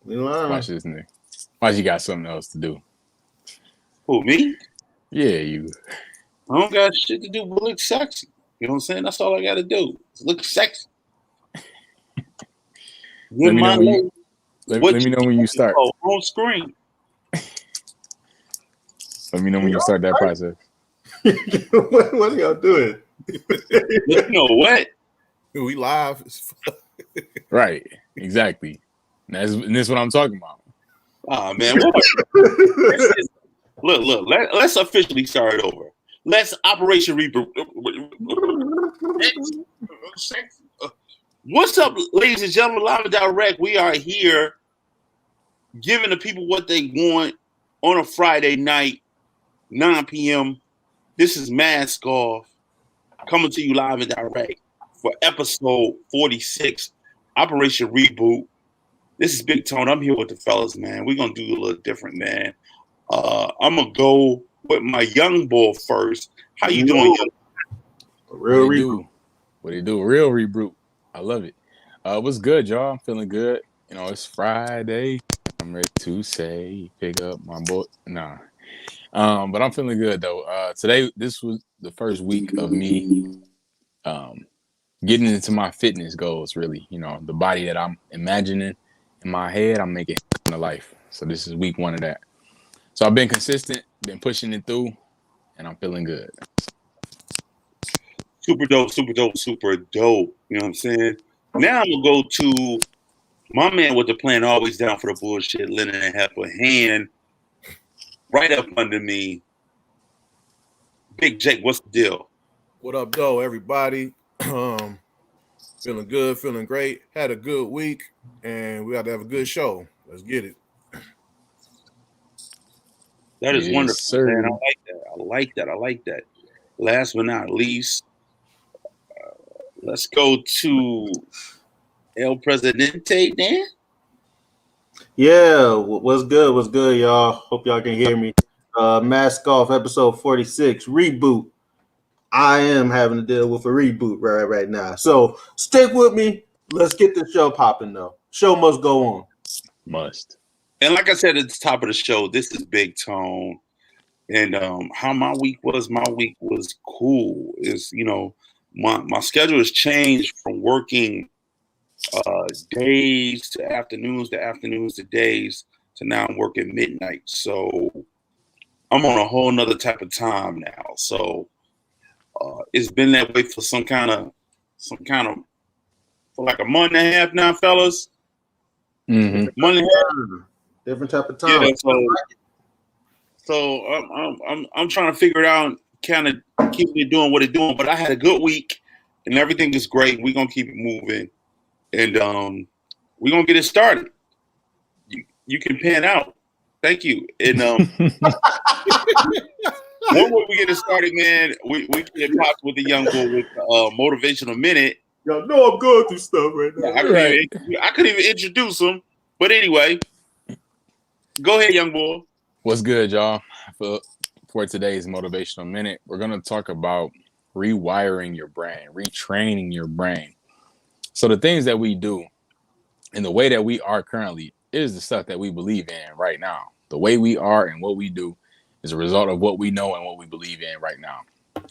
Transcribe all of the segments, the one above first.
We lying. Watch this nigga. Watch, you got something else to do. Who, me? Yeah, you. I don't got shit to do but look sexy. You know what I'm saying? That's all I got to do. Is look sexy. Let me know when you start. On screen. Let me know when you start that process. What are y'all doing? You know what? We live. Right. Exactly. And that's what I'm talking about. Oh man, look. Let's officially start it over. Let's Operation Reboot. What's up, ladies and gentlemen? Live and direct. We are here giving the people what they want on a Friday night, 9 p.m. This is Mask Off, coming to you live and direct for episode 46, Operation Reboot. This is Big Tone. I'm here with the fellas, man. We're going to do a little different, man. I'm going to go with my young boy first. How you doing, young? Real reboot. What do you do? Real reboot. I love it. What's good, y'all? I'm feeling good. You know, it's Friday. I'm ready to say, pick up my boy. Nah. But I'm feeling good, though. Today, this was the first week of me getting into my fitness goals, really. You know, the body that I'm imagining in my head, I'm making it into life. So this is week 1 of that. So I've been consistent, been pushing it through, and I'm feeling good. Super dope, super dope, super dope. You know what I'm saying? Now I'm going to go to my man with the plan, always down for the bullshit, lending a helping hand. Right up under me. Big Jake, what's the deal? What up, though, everybody? Feeling good, feeling great. Had a good week, and we got to have a good show. Let's get it. That is wonderful, sir. man. I like that. Last but not least, let's go to El Presidente, Dan. Yeah, what's good, y'all? Hope y'all can hear me. Mask Off, episode 46, Reboot. I am having to deal with a reboot right now. So stick with me. Let's get the show popping, though. Show must go on. Must. And like I said at the top of the show, this is Big Tone. And how my week was cool. Is, you know, my schedule has changed from working days to afternoons to days to now I'm working midnight. So I'm on a whole nother type of time now. So it's been that way for some kind of for like a month and a half now, fellas. Mm-hmm. Month and a half. Different type of time. Yeah, so I'm trying to figure it out, kind of keeping it doing what it's doing. But I had a good week, and everything is great. We're gonna keep it moving, and we're gonna get it started. You can pan out. Thank you. And one way we get it started, man, we get popped with the young boy with Motivational Minute. Y'all know I'm going through stuff right now. I couldn't even introduce him. But anyway, go ahead, young boy. What's good, y'all? For today's Motivational Minute, we're going to talk about rewiring your brain, retraining your brain. So the things that we do and the way that we are currently is the stuff that we believe in right now. The way we are and what we do is a result of what we know and what we believe in right now.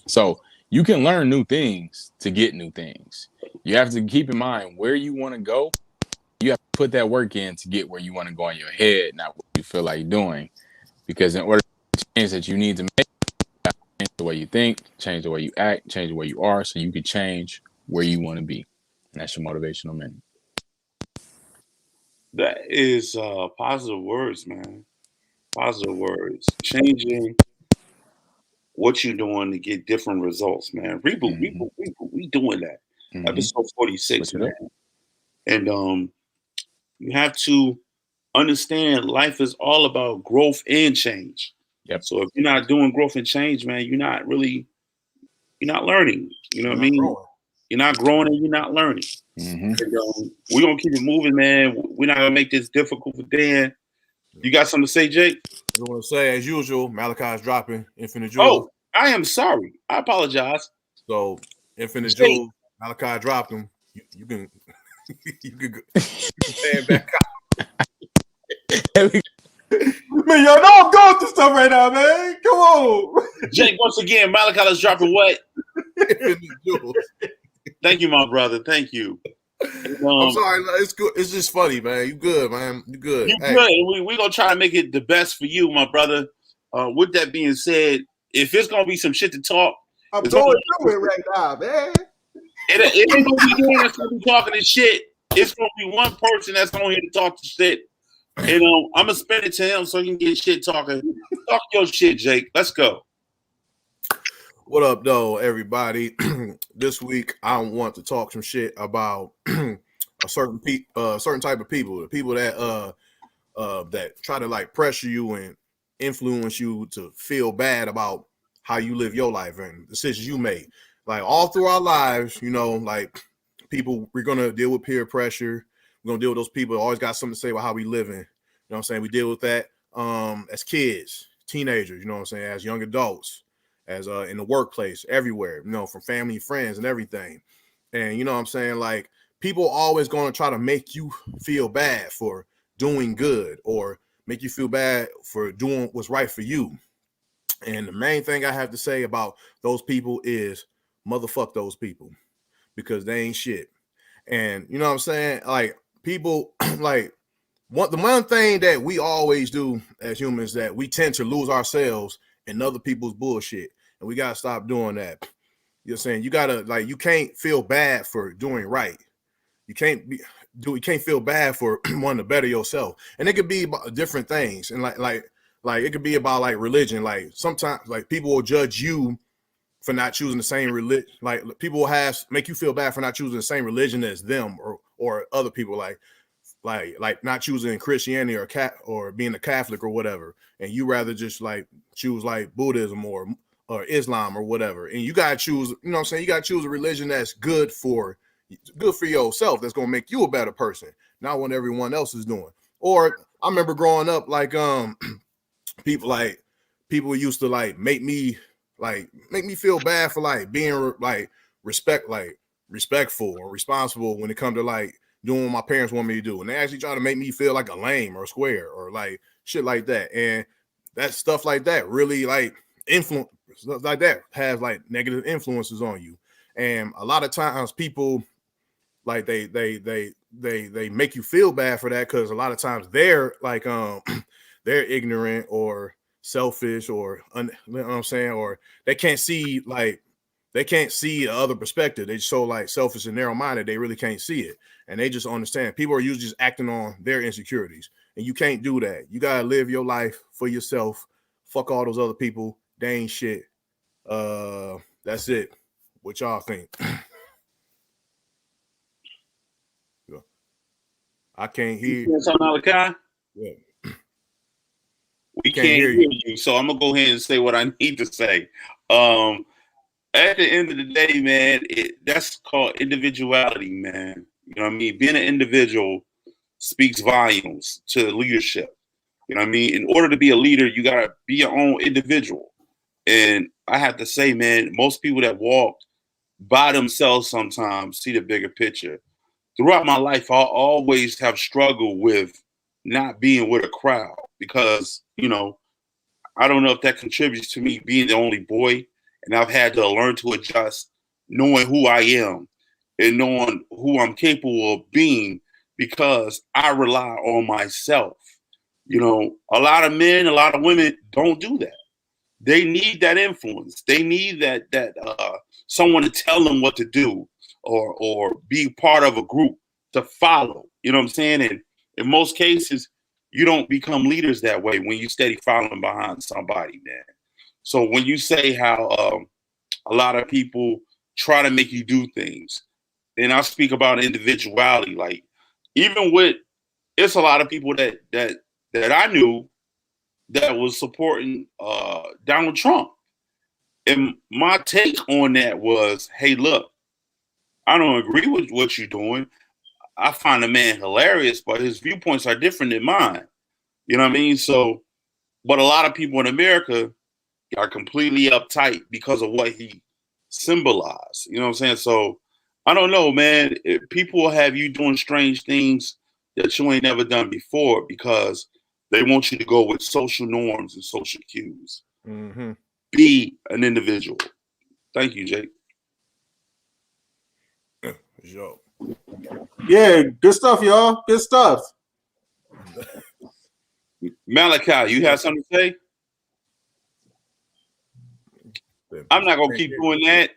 So you can learn new things to get new things. You have to keep in mind where you want to go. You have to put that work in to get where you want to go in your head, not what you feel like doing. Because in order to change that you need to make, you have to change the way you think, change the way you act, change the way you are, so you can change where you want to be. And that's your Motivational Minute. That is positive words, man. Positive words. Changing what you're doing to get different results, man. Reboot. We doing that. Mm-hmm. Episode 46, man. And you have to understand life is all about growth and change. Yep. So if you're not doing growth and change, man, you're not learning. You know what I mean? Growing. You're not growing and you're not learning. Mm-hmm. And, we're going to keep it moving, man. We're not going to make this difficult for Dan. You got something to say, Jake? I want to say, as usual, Malachi is dropping Infinite Jewel. Oh, I am sorry. I apologize. So, Infinite Jewel, Malachi dropped him. You can stand back out. right now, man. Come on. Jake, once again, Malachi is dropping what? Infinite jewels. Thank you, my brother. Thank you. I'm sorry. It's good. It's just funny, man. You good, man. You good. You good. We're going to try to make it the best for you, my brother. With that being said, if it's going to be some shit to talk, I'm going through it right now, man. It ain't going to be you that's going to be talking this shit. It's going to be one person that's going to talk to shit. And I'm going to spend it to him so he can get shit talking. Talk your shit, Jake. Let's go. What up, though, everybody? This week, I want to talk some shit about a certain type of people. The people that that try to like pressure you and influence you to feel bad about how you live your life and decisions you make. Like all through our lives, you know, like people, we're gonna deal with peer pressure. We're gonna deal with those people who always got something to say about how we living. You know what I'm saying? We deal with that as kids, teenagers, you know what I'm saying, as young adults, as in the workplace, everywhere, you know, from family, friends, and everything. And you know what I'm saying? Like people always gonna try to make you feel bad for doing good or make you feel bad for doing what's right for you. And the main thing I have to say about those people is motherfuck those people, because they ain't shit. And you know what I'm saying? Like people like the one thing that we always do as humans, that we tend to lose ourselves in other people's bullshit. And we gotta stop doing that. You know what I'm saying? You gotta, like, you can't feel bad for doing right. You can't feel bad for wanting to better yourself. And it could be about different things. And like it could be about like religion. Like sometimes like people will judge you for not choosing the same religion. Like people will make you feel bad for not choosing the same religion as them or other people, like not choosing Christianity or being a Catholic or whatever. And you rather just like choose like Buddhism or Islam or whatever. And you gotta choose, you know what I'm saying? You gotta choose a religion that's good for yourself, that's gonna make you a better person, not what everyone else is doing. Or I remember growing up, like people used to like make me feel bad for like being like respectful or responsible when it comes to like doing what my parents want me to do. And they actually try to make me feel like a lame or a square or like shit like that. And that stuff like that really like influence, stuff like that has like negative influences on you. And a lot of times people like they make you feel bad for that, because a lot of times they're like they're ignorant or selfish or you know what I'm saying, or they can't see the other perspective. They're so like selfish and narrow-minded, they really can't see it, and they just understand. People are usually just acting on their insecurities, and you can't do that. You gotta live your life for yourself. Fuck all those other people. They ain't shit. That's it. What y'all think? I can't hear you. Malachi? Yeah. We can't hear you, so I'm gonna go ahead and say what I need to say. At the end of the day, man, that's called individuality, man. You know what I mean? Being an individual speaks volumes to leadership. You know what I mean? In order to be a leader, you gotta be your own individual. And I have to say, man, most people that walk by themselves sometimes see the bigger picture. Throughout my life, I always have struggled with not being with a crowd because, you know, I don't know if that contributes to me being the only boy, and I've had to learn to adjust, knowing who I am and knowing who I'm capable of being, because I rely on myself. You know, a lot of men, a lot of women don't do that. They need that influence. They need that someone to tell them what to do, or be part of a group to follow. You know what I'm saying? And in most cases, you don't become leaders that way when you steady following behind somebody, man. So when you say how a lot of people try to make you do things, and I speak about individuality, like even with, it's a lot of people that I knew that was supporting Donald Trump. And my take on that was, hey, look, I don't agree with what you're doing. I find the man hilarious, but his viewpoints are different than mine. You know what I mean? So, but a lot of people in America are completely uptight because of what he symbolized. You know what I'm saying? So, I don't know, man. People will have you doing strange things that you ain't never done before, because They want you to go with social norms and social cues. Mm-hmm. Be an individual. Thank you, Jake. Yo. Yeah, good stuff, y'all. Good stuff. Malachi, you have something to say? I'm not gonna keep doing that.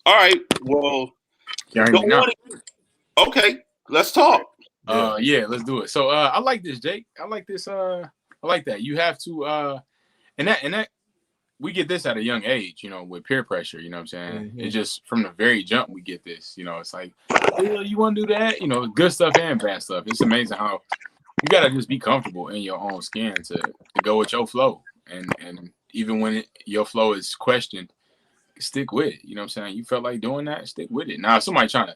All right. Well, okay. Let's talk. Yeah, let's do it. So I like this, Jake. I like this. I like that. You have to and that we get this at a young age, with peer pressure, you know what I'm saying? Mm-hmm. It's just from the very jump we get this, it's like, you want to do that? Good stuff and bad stuff. It's amazing how you got to just be comfortable in your own skin to go with your flow. And even when your flow is questioned, stick with it. You know what I'm saying? You felt like doing that, stick with it. Now, if somebody trying to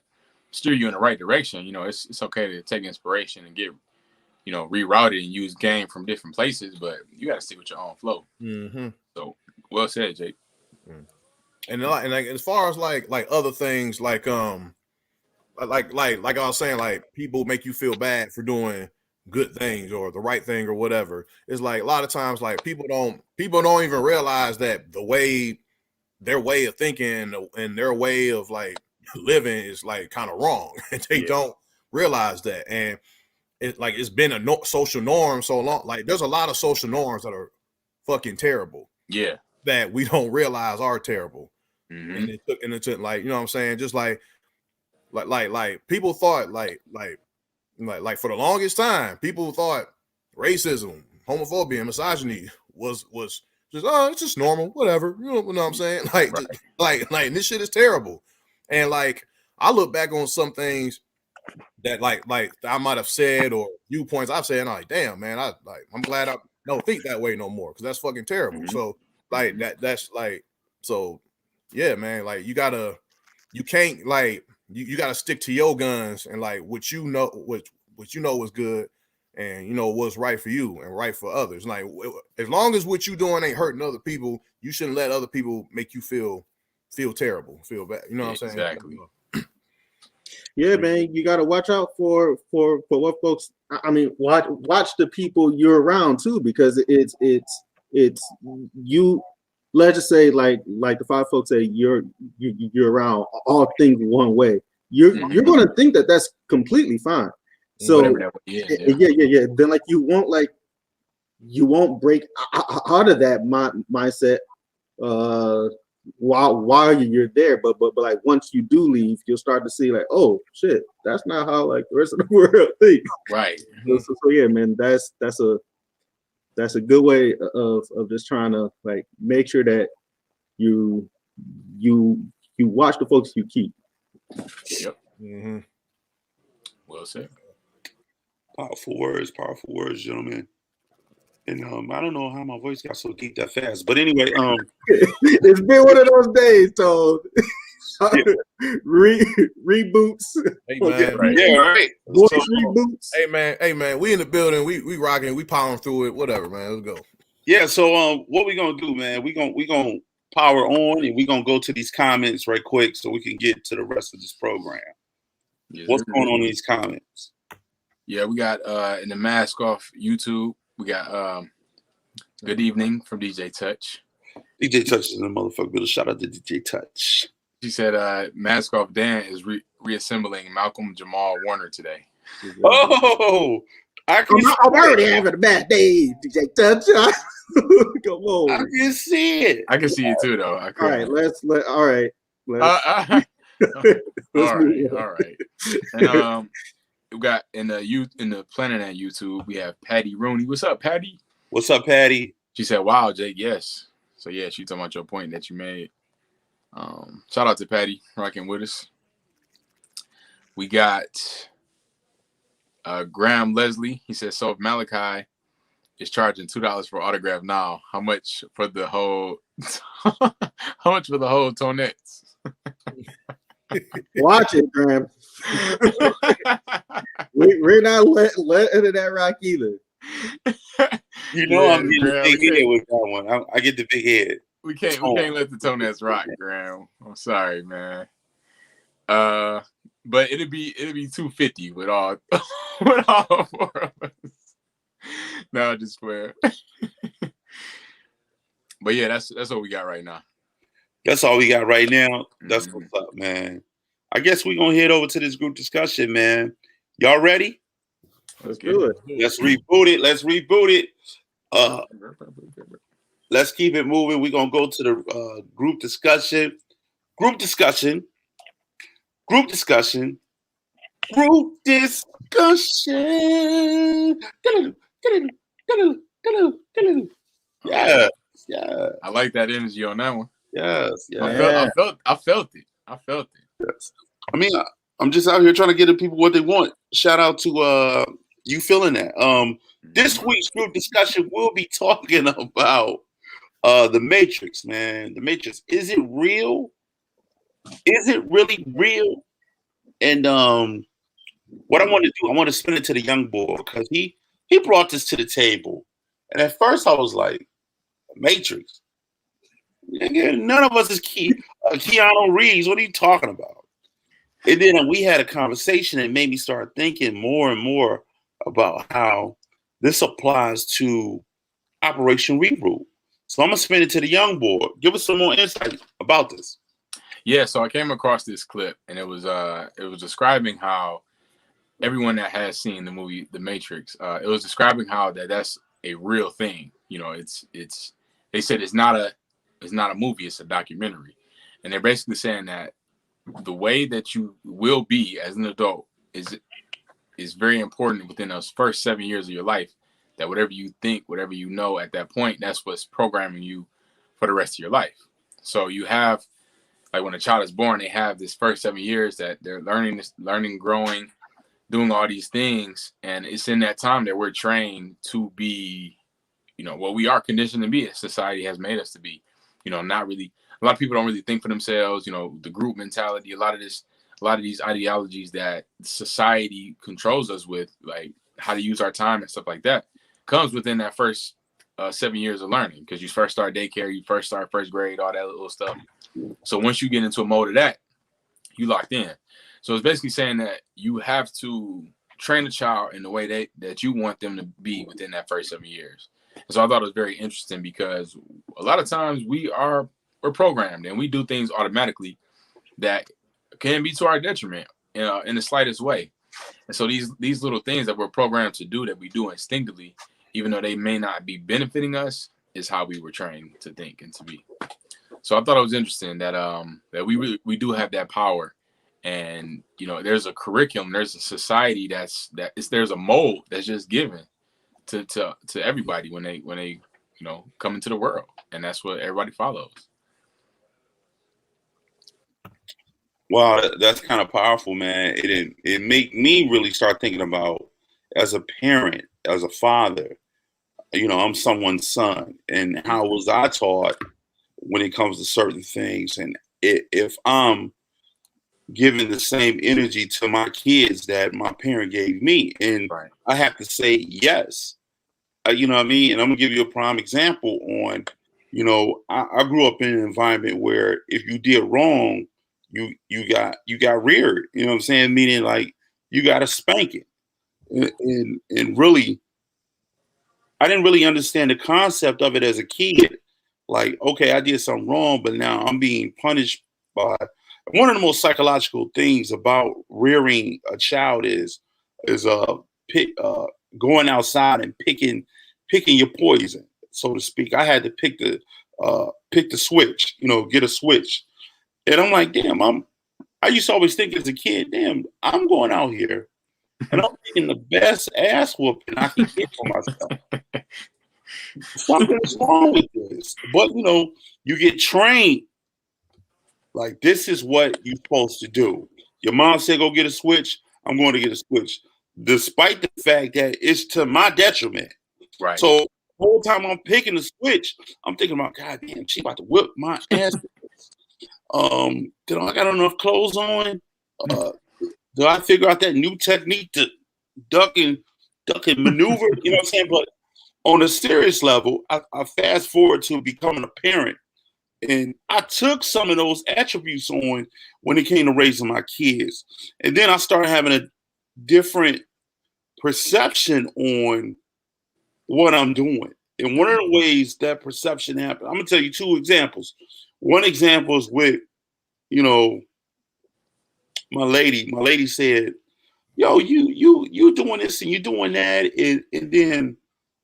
steer you in the right direction, it's okay to take inspiration and get, rerouted and use game from different places, but you got to stick with your own flow. Mm-hmm. So, well said, Jake. And like as far as like other things, like I was saying, like people make you feel bad for doing good things or the right thing or whatever. It's like a lot of times, like people don't even realize that their way of thinking and their way of like living is like kind of wrong, and they don't realize that. And it's been a social norm so long. Like there's a lot of social norms that are fucking terrible. Yeah. That we don't realize are terrible. Mm-hmm. And it took like, you know what I'm saying? Just like people thought like for the longest time, people thought racism, homophobia, and misogyny was just, it's just normal, whatever. You know what I'm saying? Like, right. like this shit is terrible. And like, I look back on some things that like I might have said or viewpoints I've said, and I'm like, damn, man, I'm glad I don't think that way no more, because that's fucking terrible. Mm-hmm. So like that's like, so yeah, man, like you can't like you gotta stick to your guns and like what you know is good and what's right for you and right for others. Like as long as what you doing ain't hurting other people, you shouldn't let other people make you feel terrible, feel bad. You know what I'm saying? Exactly. Yeah, man, you gotta watch out for what folks. I mean, watch the people you're around too, because it's you. Let's just say like the five folks say you're around all things one way. You're gonna think that that's completely fine. So yeah. Then like you won't break out of that mindset while you're there, but like once you do leave, you'll start to see like, oh shit, that's not how like the rest of the world thinks. Right. So yeah, man, that's a good way of just trying to like make sure that you watch the folks you keep. Yep. Mm-hmm. Well said. Powerful words, gentlemen. And I don't know how my voice got so deep that fast, but anyway, it's been one of those days, so reboots. Hey man, right. Yeah, right. Voice reboots. Hey man, we in the building, we rocking, we powering through it, whatever, man. Let's go. Yeah, so what we gonna do, man? We gonna power on, and we gonna go to these comments right quick so we can get to the rest of this program. Yes, what's going on in these comments? Yeah, we got in the Mask Off YouTube, we got good evening from DJ Touch. DJ Touch is a motherfucker. Little shout out to DJ Touch. She said Mask Off Dan is reassembling Malcolm Jamal Warner today. Oh, I'm already having a bad day, DJ Touch. Come on. I can see it. I can see it too, though. All right, let's. All right. All right. And we got in the Planet at YouTube, we have Patty Rooney. What's up, Patty? What's up, Patty? She said, "Wow, Jake, yes." So yeah, she talking about your point that you made. Shout out to Patty rocking with us. We got Graham Leslie. He says, so if Malachi is charging $2 for autograph now, how much for the whole Tonettes? Watch it, Graham. We're not letting that rock either. You know, I'm getting the big head with that one. I get the big head. We can't let the Tonettes rock, Graham. I'm sorry, man. but it'd be 250 with all with all four of us. No, just swear. But yeah, that's what we got right now. That's all we got right now. That's what's up, man. I guess we're gonna head over to this group discussion, man. Y'all ready? Let's do it. Let's reboot it. Let's reboot it. Let's keep it moving. We're gonna go to the group discussion. Group discussion. Group discussion. Group discussion. Yeah. Yeah. I like that energy on that one. Yes. Yeah. I felt it. Yes. I mean, I'm just out here trying to get the people what they want. Shout out to you feeling that. This week's group discussion we'll be talking about the Matrix, man. The Matrix. Is it real? Is it really real? And what I want to do, I want to spin it to the young boy because he brought this to the table. And at first I was like, Matrix. None of us is Keanu Reeves. What are you talking about? And then we had a conversation that made me start thinking more and more about how this applies to Operation Reboot. So I'm gonna spin it to the young boy. Give us some more insight about this. Yeah, so I came across this clip, and it was describing how everyone that has seen the movie The Matrix, it was describing how that's a real thing. You know, it's they said it's not a movie, it's a documentary, and they're basically saying that the way that you will be as an adult is very important within those first 7 years of your life. That whatever you think, whatever you know at that point, that's what's programming you for the rest of your life. So you have, like when a child is born, they have this first 7 years that they're learning, growing, doing all these things. And it's in that time that we're trained to be, you know, what we are conditioned to be, as society has made us to be. You know, not really, a lot of people don't really think for themselves, you know, the group mentality, a lot of these ideologies that society controls us with, like how to use our time and stuff like that, comes within that first 7 years of learning, because you first start daycare, you first start first grade, all that little stuff. So once you get into a mode of that, you locked in. So it's basically saying that you have to train a child in the way that you want them to be within that first 7 years. And so I thought it was very interesting because a lot of times we're programmed and we do things automatically that can be to our detriment in the slightest way. And so these little things that we're programmed to do, that we do instinctively, even though they may not be benefiting us, is how we were trained to think and to be. So I thought it was interesting that that we do have that power, and you know, there's a curriculum, there's a society there's a mold that's just given to everybody when they you know, come into the world, and that's what everybody follows. Wow, that's kind of powerful, man. It made me really start thinking about, as a parent, as a father, you know, I'm someone's son, and how was I taught when it comes to certain things, and if I'm giving the same energy to my kids that my parent gave me, and Right. I have to say yes, you know what I mean. And I'm gonna give you a prime example on, you know, I grew up in an environment where if you did wrong, you got reared, you know what I'm saying? Meaning like you got a spanking. And really, I didn't really understand the concept of it as a kid. Like, okay, I did something wrong, but now I'm being punished by one of the most psychological things about rearing a child is going outside and picking your poison, so to speak. I had to pick the switch, you know, get a switch. And I'm like, damn, I used to always think as a kid, damn, I'm going out here and I'm taking the best ass whooping I can get for myself. Something's wrong with this. But, you know, you get trained. Like, this is what you're supposed to do. Your mom said, go get a switch. I'm going to get a switch, despite the fact that it's to my detriment. Right. So the whole time I'm picking the switch, I'm thinking about, God damn, she about to whip my ass. I got enough clothes on? Do I figure out that new technique to duck and maneuver? You know what I'm saying? But on a serious level, I fast forward to becoming a parent, And I took some of those attributes on when it came to raising my kids. And then I started having a different perception on what I'm doing. And one of the ways that perception happened, I'm gonna tell you two examples. One example is with, you know, my lady. My lady said, "Yo, you doing this and you doing that," and then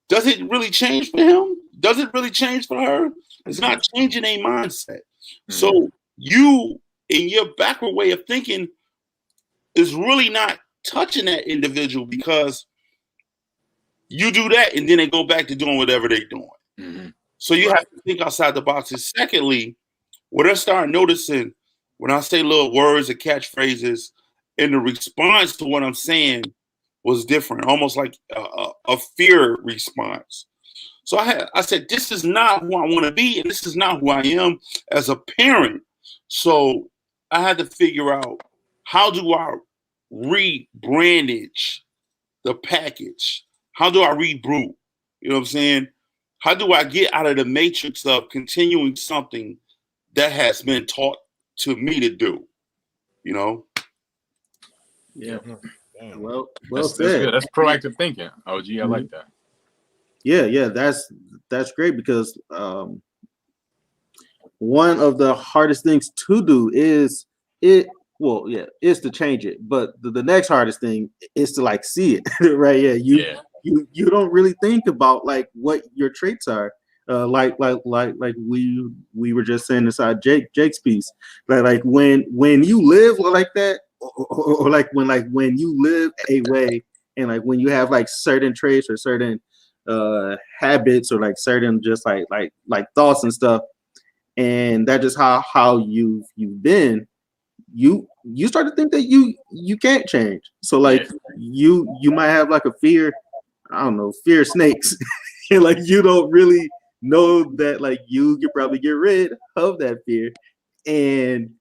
does it really change for him? Does it really change for her? It's not changing a mindset. So you, in your backward way of thinking, is really not touching that individual because you do that and then they go back to doing whatever they're doing. So you have to think outside the box. And secondly, what I start noticing when I say little words or catchphrases, and the response to what I'm saying was different, almost like a fear response. So I said, this is not who I want to be, and this is not who I am as a parent. So I had to figure out, how do I rebrandage the package? How do I reboot? You know what I'm saying? How do I get out of the matrix of continuing something that has been taught to me to do? You know? Yeah. Damn. Well That's said. good. That's proactive thinking. OG, I like that. Yeah, that's great because one of the hardest things to do is to change it. But the next hardest thing is to like see it, right? Yeah, you don't really think about like what your traits are. Like we were just saying inside Jake's piece, like when you live like that, or like when you live a way, and like when you have like certain traits or certain habits or like certain just like thoughts and stuff, and that's just how you've been, you start to think that you can't change. So like you might have like a fear, I don't know, fear of snakes. And like you don't really know that like you could probably get rid of that fear. And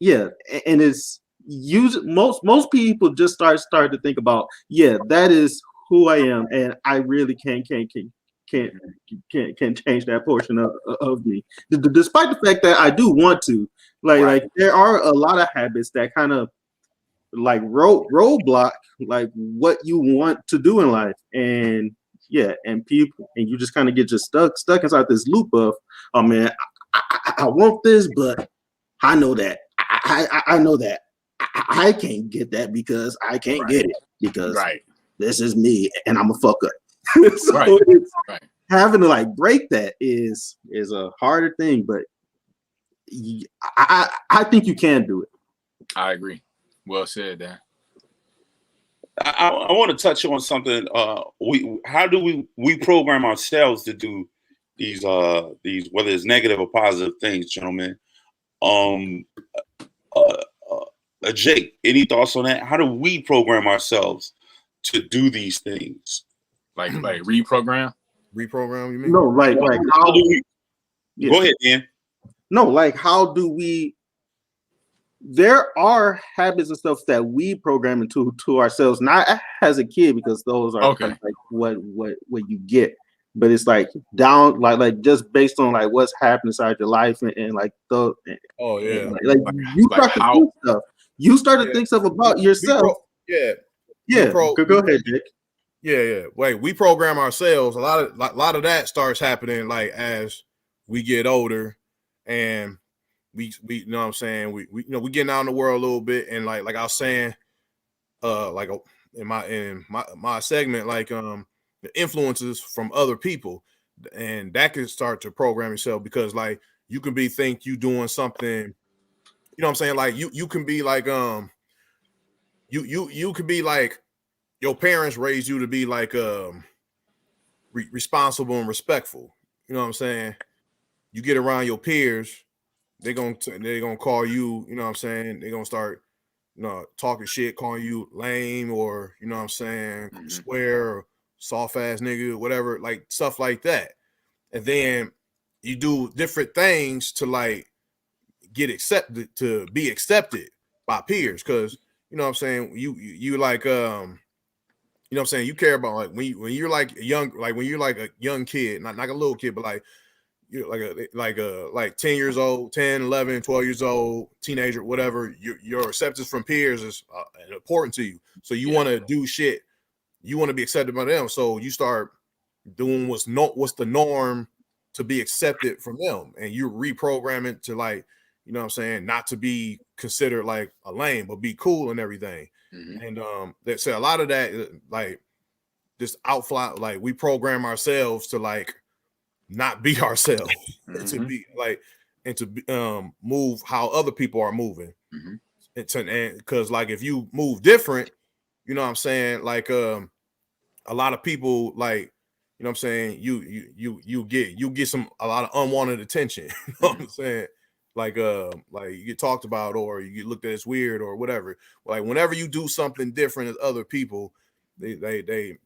yeah, and it's most people just start to think about, yeah, that is who I am, and I really can't change that portion of me, despite the fact that I do want to. Like there are a lot of habits that kind of like roadblock like what you want to do in life, and yeah, and people, and you just kind of get just stuck inside this loop of, oh man, I want this, but I know that I know that I can't get that because I can't get it because this is me and I'm a fuck up. So it's having to like break that is a harder thing, but I think you can do it. I agree. Well said, Dan. I want to touch on something. How do we program ourselves to do these whether it's negative or positive things, gentlemen? Jake, any thoughts on that? How do we program ourselves to do these things? Like reprogram? Reprogram, you mean? No, like how do we? Yeah. Go ahead, Dan. No, like how do we? There are habits and stuff that we program into ourselves, not as a kid, because those are like what you get. But it's like down, like just based on like what's happened inside your life, and like the you start to think stuff. You start to think stuff about yourself. Go ahead, Dick. Yeah. Wait, we program ourselves. A lot of that starts happening like as we get older, and we you know what I'm saying, we you know, we getting out in the world a little bit, and like I was saying, like in my segment, like the influences from other people, and that can start to program yourself, because like you can think you doing something, you know what I'm saying, like you can be like you could be like your parents raised you to be like responsible and respectful, you know what I'm saying. You get around your peers, they're gonna call you, you know what I'm saying, they're gonna start, you know, talking shit, calling you lame, or you know what I'm saying, swear, or soft ass nigga, whatever, like stuff like that. And then you do different things to like get accepted, to be accepted by peers, because you know what I'm saying, you like you know what I'm saying, you care about like when you're like a young, like when you're like a young kid, not like a little kid, but like you like 10 years old, 10, 11, 12 years old, teenager, whatever, your acceptance from peers is important to you. So you want to do shit. You want to be accepted by them. So you start doing what's the norm to be accepted from them. And you reprogram it to, like, you know what I'm saying, not to be considered like a lame, but be cool and everything. And they say a lot of that, like, this outfly, like, we program ourselves to, like, not be ourselves, to be like, and to move how other people are moving. And because, like, if you move different, you know what I'm saying, like, a lot of people, like, you know what I'm saying, you get a lot of unwanted attention. You know what I'm saying? Like you get talked about, or you get looked at as weird or whatever. Like, whenever you do something different as other people, they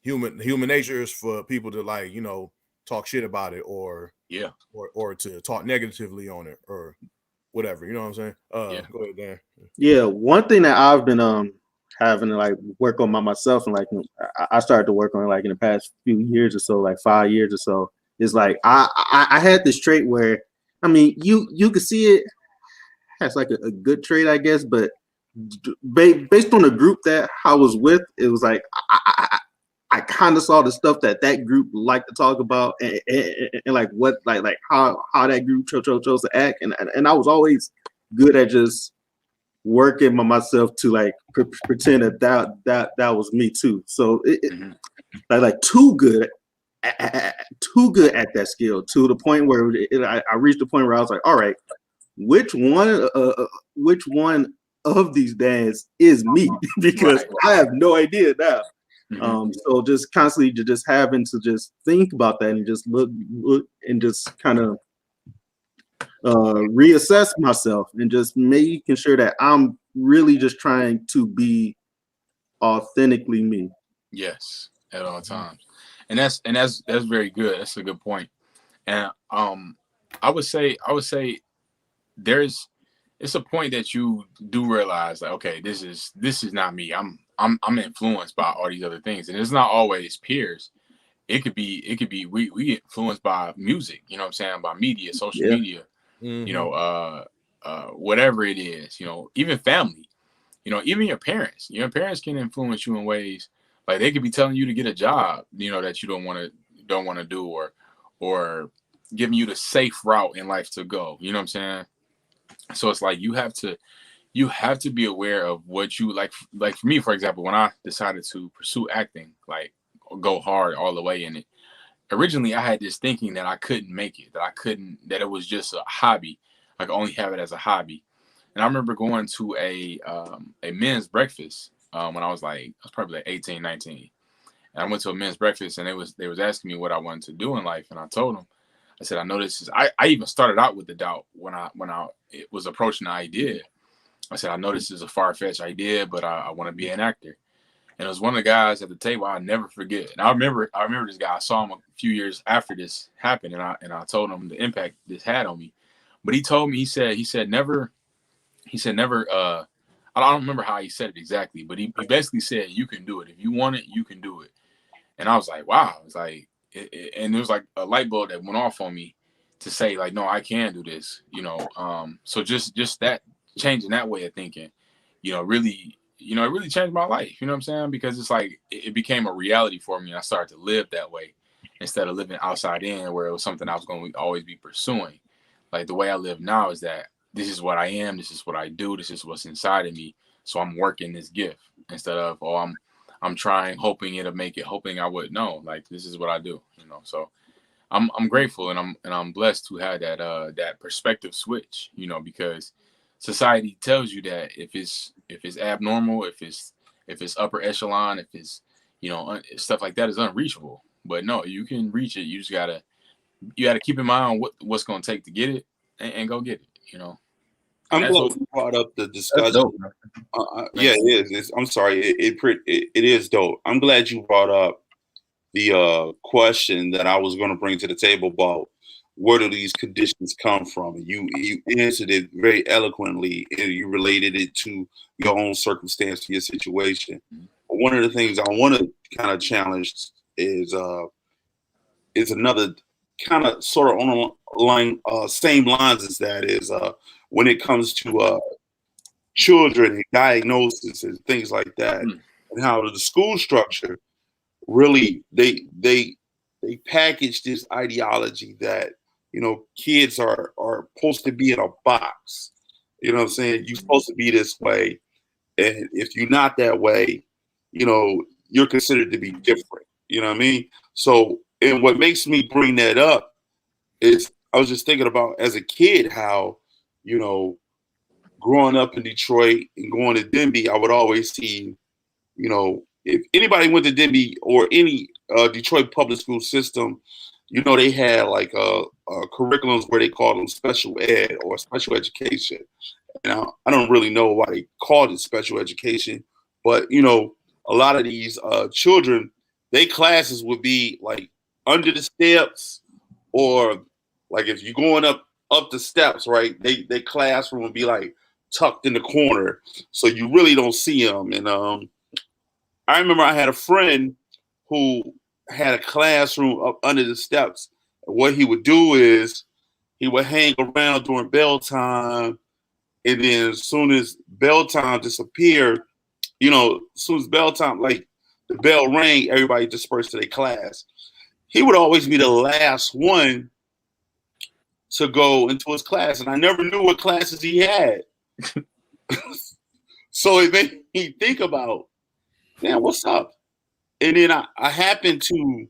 human nature is for people to, like, you know, talk shit about it, or to talk negatively on it or whatever. You know what I'm saying? Go ahead, Dan. Yeah, one thing that I've been having to, like, work on myself, and, like, I started to work on it, like, in the past few years or so, like 5 years or so, is, like, I had this trait where, I mean, you could see it as, like, a good trait, I guess, but based on the group that I was with, it was like I kind of saw the stuff that group liked to talk about, and like what, like how that group chose to act, and I was always good at just working on myself to, like, pretend that was me too. So like too good at that skill, to the point where I reached the point where I was like, all right, which one of these dads is me? Because I have no idea now. So just constantly just having to just think about that, and just look and just kind of reassess myself, and just making sure that I'm really just trying to be authentically me. Yes, at all times. And that's very good. That's a good point. And I would say it's a point that you do realize, like, okay, this is not me. I'm influenced by all these other things, and it's not always peers. It could be we influenced by music, you know what I'm saying, by media, social media, you know, whatever it is, you know, even family, you know, even your parents. Your parents can influence you in ways, like, they could be telling you to get a job, you know, that you don't want to do, or giving you the safe route in life to go. You know what I'm saying? So it's like you have to be aware of what you like. Like, for me, for example, when I decided to pursue acting, like, go hard all the way in it, originally I had this thinking that I couldn't make it, that it was just a hobby. I could only have it as a hobby. And I remember going to a men's breakfast when I was probably like 18, 19. And I went to a men's breakfast, and they was asking me what I wanted to do in life, and I told them, I said, I know this is, I even started out with the doubt when I was approaching the idea. I said, I know this is a far-fetched idea, but I want to be an actor. And it was one of the guys at the table I'll never forget. And I remember this guy. I saw him a few years after this happened, and I told him the impact this had on me. But he told me, he said never, I don't remember how he said it exactly, but he basically said, you can do it. If you want it, you can do it. And I was like, wow. It's like, and there was like a light bulb that went off on me to say, like, no, I can do this, you know. So just that, changing that way of thinking, you know, really, you know, it really changed my life. You know what I'm saying? Because it's like it became a reality for me, and I started to live that way instead of living outside in, where it was something I was going to always be pursuing. Like, the way I live now is that this is what I am, this is what I do, this is what's inside of me. So I'm working this gift instead of, I'm trying, hoping it'll make it, hoping I would. No, like, this is what I do, you know. So I'm grateful, and I'm blessed to have that perspective switch, you know, because society tells you that if it's abnormal, if it's upper echelon, if it's, you know, stuff like that is unreachable. But no, you can reach it. You just gotta keep in mind what's gonna take to get it, and go get it, you know. I'm glad you brought up the discussion. Yeah, it is. I'm sorry. It is dope. I'm glad you brought up the question that I was going to bring to the table about where do these conditions come from. And you answered it very eloquently, and you related it to your own circumstance, to your situation. But one of the things I want to kind of challenge is another kind of sort of on a line, same lines as that is when it comes to children and diagnosis and things like that, and how the school structure really they package this ideology that kids are supposed to be in a box. You know what I'm saying? You're supposed to be this way, and if you're not that way, you're considered to be different. You know what I mean? So, and what makes me bring that up is I was just thinking about as a kid how, growing up in Detroit and going to Denby, I would always see, if anybody went to Denby or any Detroit public school system, they had like curriculums where they called them special ed or special education. And I don't really know why they called it special education, but a lot of these children, their classes would be like under the steps, or like if you're going up the steps, right? They classroom would be like tucked in the corner, so you really don't see them. And I remember I had a friend who had a classroom up under the steps. What he would do is he would hang around during bell time, and then as soon as bell time disappeared, as soon as bell time, like the bell rang, everybody dispersed to their class. He would always be the last one to go into his class, and I never knew what classes he had. So it made me think about, man, what's up? And then I happened to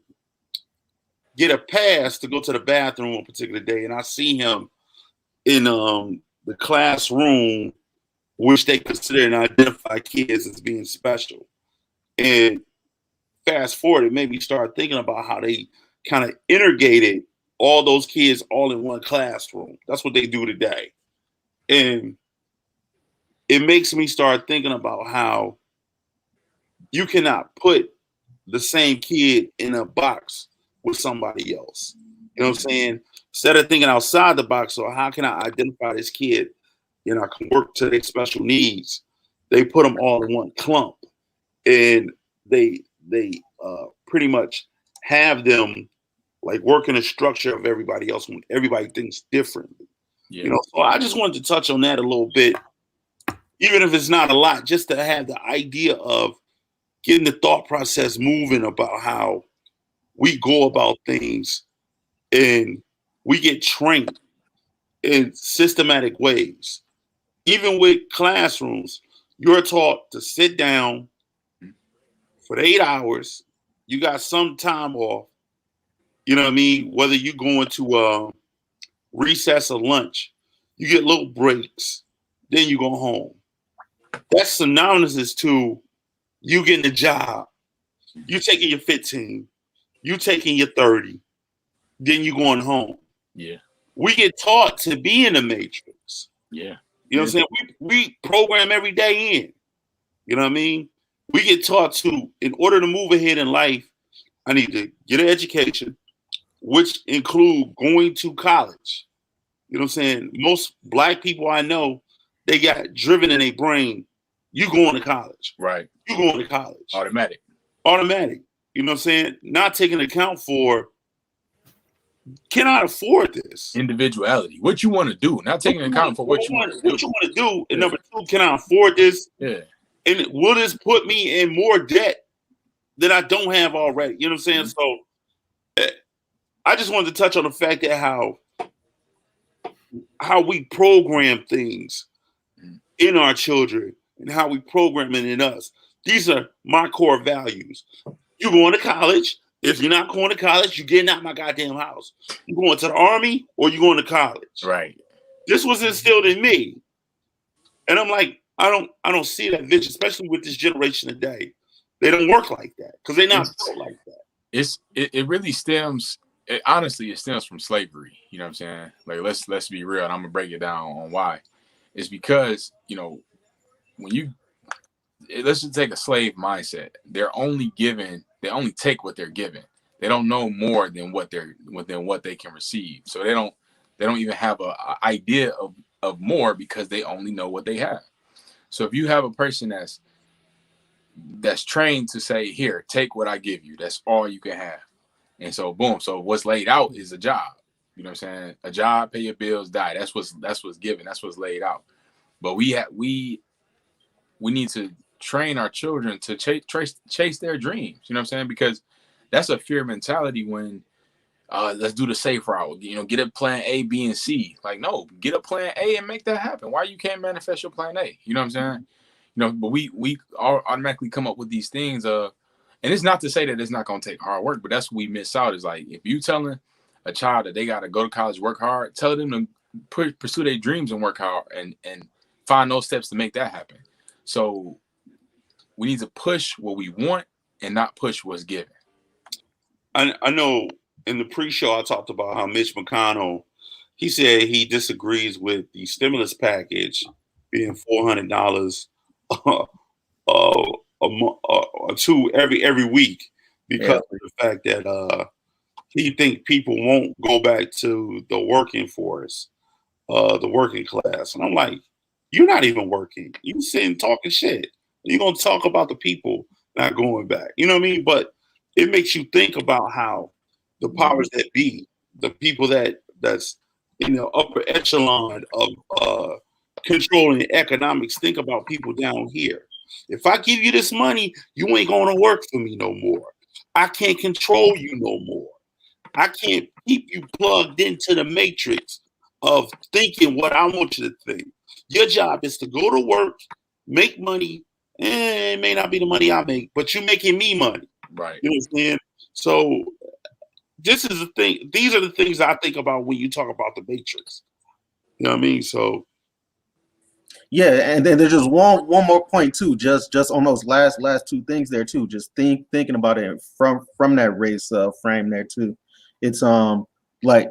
get a pass to go to the bathroom on a particular day, and I see him in the classroom, which they consider and identify kids as being special. And fast forward, it made me start thinking about how they kind of integrated all those kids all in one classroom. That's what they do today. And it makes me start thinking about how you cannot put the same kid in a box with somebody else. You know what I'm saying? Instead of thinking outside the box, or how can I identify this kid, I can work to their special needs, they put them all in one clump. And they pretty much have them like work in the structure of everybody else when everybody thinks differently. Yeah. So I just wanted to touch on that a little bit, even if it's not a lot, just to have the idea of getting the thought process moving about how we go about things, and we get trained in systematic ways. Even with classrooms, you're taught to sit down for 8 hours. You got some time off. You know what I mean? Whether you go into recess or lunch, you get little breaks, then you go home. That's synonymous to you getting a job. You taking your 15, you taking your 30, then you going home. Yeah. We get taught to be in the matrix. Yeah. You know what I'm saying? We program every day in. You know what I mean? We get taught to, in order to move ahead in life, I need to get an education, which include going to college. You know what I'm saying? Most black people I know, they got driven in their brain. You going to college. Right. You going to college. Automatic. You know what I'm saying? Not taking account for, can I afford this? Individuality. What you want to do. Not taking account for what you want to do. What you want to do. And number two, can I afford this? Yeah. And will this put me in more debt that I don't have already? You know what I'm saying? So I just wanted to touch on the fact that how we program things in our children and how we program it in us. These are my core values. You going to college. If you're not going to college, you're getting out my goddamn house. You going to the army or you going to college? Right. This was instilled in me. And I'm like, I don't see that vision, especially with this generation today. They don't work like that because they're not built like that. It really stems, honestly, it stems from slavery. You know what I'm saying? Like, let's be real. And I'm gonna break it down on why. It's because, when let's just take a slave mindset. They only take what they're given. They don't know more than what they can receive. So they don't even have a idea of more because they only know what they have. So if you have a person that's trained to say, here, take what I give you, that's all you can have. And so boom, so what's laid out is a job. You know what I'm saying? A job, pay your bills, die. That's what's given. That's what's laid out. But we need to train our children to chase their dreams. You know what I'm saying? Because that's a fear mentality when let's do the safe route. You know, get a plan A, B, and C. Like, no, get a plan A and make that happen. Why you can't manifest your plan A? You know what I'm saying? You know, but we automatically come up with these things. And it's not to say that it's not gonna take hard work, but that's what we miss out. Is like if you telling a child that they gotta go to college, work hard, tell them to pursue their dreams and work hard and find those steps to make that happen. So we need to push what we want and not push what's given. I know in the pre-show I talked about how Mitch McConnell, he said he disagrees with the stimulus package being $400 to every week because of the fact that he think people won't go back to the working force, the working class. And I'm like, you're not even working. You sitting talking shit. You're gonna talk about the people not going back. You know what I mean? But it makes you think about how the powers that be, the people that's in the upper echelon of controlling economics, think about people down here. If I give you this money, you ain't gonna work for me no more. I can't control you no more. I can't keep you plugged into the matrix of thinking what I want you to think. Your job is to go to work, make money, and it may not be the money I make, but you're making me money. Right. You know what I'm saying? So this is the thing. These are the things I think about when you talk about the matrix. You know what I mean? So yeah, and then there's just one more point too, just on those last two things there too. Just thinking about it from that race frame there too. It's like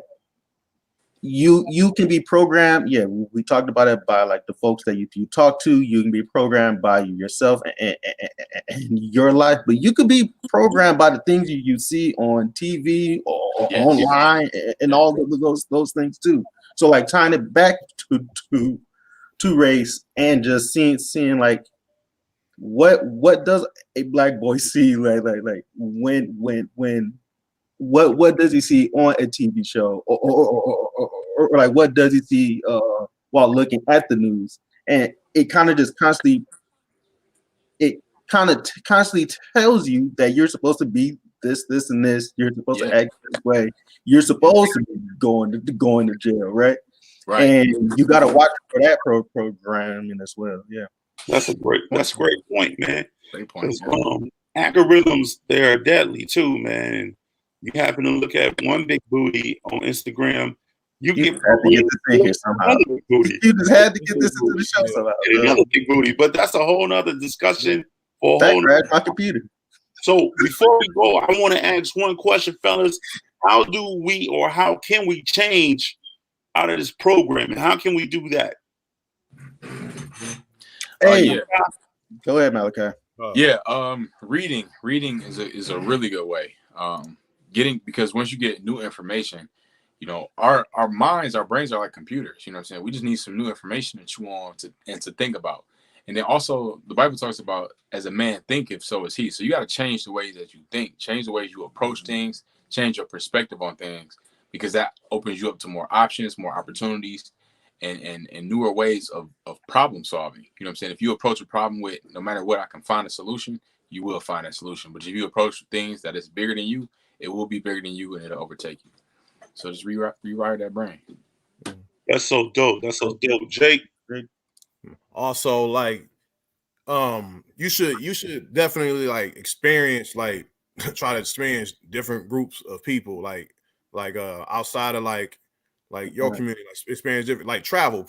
you can be programmed. Yeah, we talked about it by like the folks that you talk to. You can be programmed by yourself and your life, but you could be programmed by the things you see on TV or online and all of those things too. So like tying it back to race and just seeing like what does a black boy see like when what does he see on a TV show or like what does he see while looking at the news? And it kind of just constantly tells you that you're supposed to be this and this. You're supposed to act this way. You're supposed to be going to jail, right? Right. And you got to watch for that programming as well. Yeah, that's a great point, man. Great point. Algorithms, they're deadly too, man. You happen to look at one big booty on Instagram, you get to get this in here somehow. Booty. You just had to get this into the show somehow. Another big booty, but that's a whole nother discussion for a whole. Crashed my computer. So before we go, I want to ask one question, fellas. How do we or how can we change out of this program, and how can we do that? Hey, go ahead, Malachi. Reading is a really good way. Because once you get new information, you know, our minds, our brains are like computers. You know what I'm saying? We just need some new information to chew on to think about. And then also the Bible talks about as a man thinketh, so is he. So you got to change the ways that you think, change the ways you approach things, change your perspective on things, because that opens you up to more options, more opportunities, and newer ways of problem solving. You know what I'm saying? If you approach a problem with no matter what, I can find a solution, you will find a solution. But if you approach things that is bigger than you, it will be bigger than you and it'll overtake you. So just rewire that brain. That's so dope. Jake. Also, like, you should definitely like experience, like try to experience different groups of people, like outside of like your community, like experience different, like travel,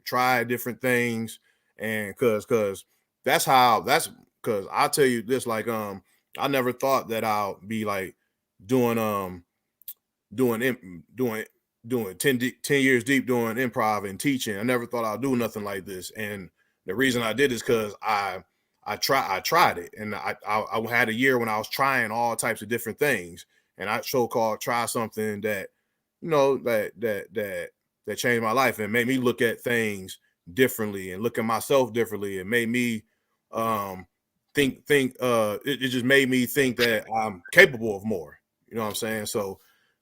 try different things, and cause I'll tell you this, like I never thought that I'll be like doing 10 years deep doing improv and teaching. I never thought I'd do nothing like this. And the reason I did is because I tried it. And I had a year when I was trying all types of different things. And I so-called try something that, you know, that changed my life and made me look at things differently and look at myself differently. It made me think it just made me think that I'm capable of more. You know what I'm saying? So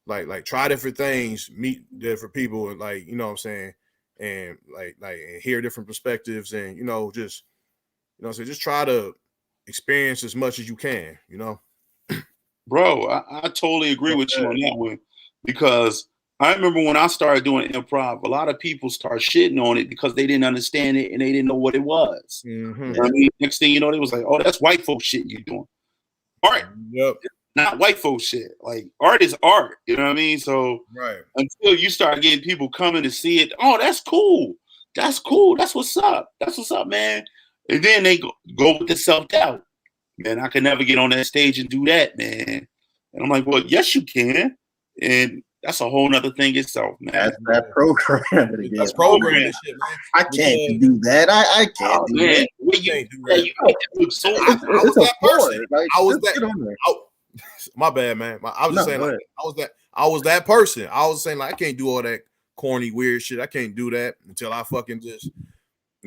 like try different things, meet different people, and like, you know what I'm saying, and like and hear different perspectives, and so just try to experience as much as you can, Bro, I totally agree with you on that one, because I remember when I started doing improv, a lot of people started shitting on it because they didn't understand it and they didn't know what it was. Mm-hmm. You know what I mean? Next thing you know, they was like, "Oh, that's white folk shit you doing." Art, Yep. not white folk shit. Like, art is art. You know what I mean? So Right. until you start getting people coming to see it, oh, that's cool. That's cool. That's what's up. That's what's up, man. And then they go with the self-doubt. Man, I can never get on that stage and do that, man. And I'm like, well, yes, you can. And that's a whole nother thing itself, man. That's that programming again. That's programming shit, man. I can't do that. I can't do man, that. You can't do that. I was that person. Like, I was just that. get on there. My bad, man. I was just saying, go like, ahead. I was that person. I was saying, like, I can't do all that corny, weird shit. I can't do that until I fucking just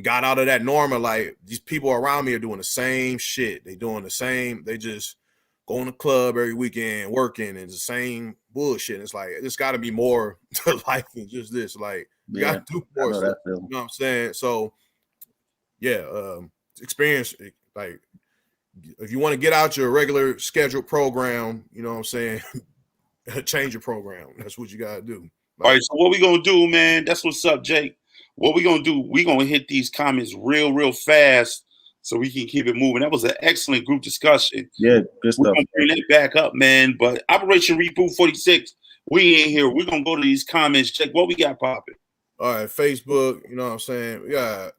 got out of that norm. Like, these people around me are doing the same shit. They doing the same. They just go in the club every weekend, working, and it's the same bullshit. It's like, it's got to be more to life than just this. Like, you got to do more stuff. You know what I'm saying? So, yeah, experience, like, if you want to get out your regular scheduled program, you know what I'm saying, change your program. That's what you got to do. All right, so what we going to do, man, that's what's up, Jake. What we going to do, we going to hit these comments real fast so we can keep it moving. That was an excellent group discussion. Yeah, good stuff. We're going to bring that back up, man. But Operation Reboot 46, we in here. We're going to go to these comments. Check what we got popping. All right, Facebook, you know what I'm saying? We got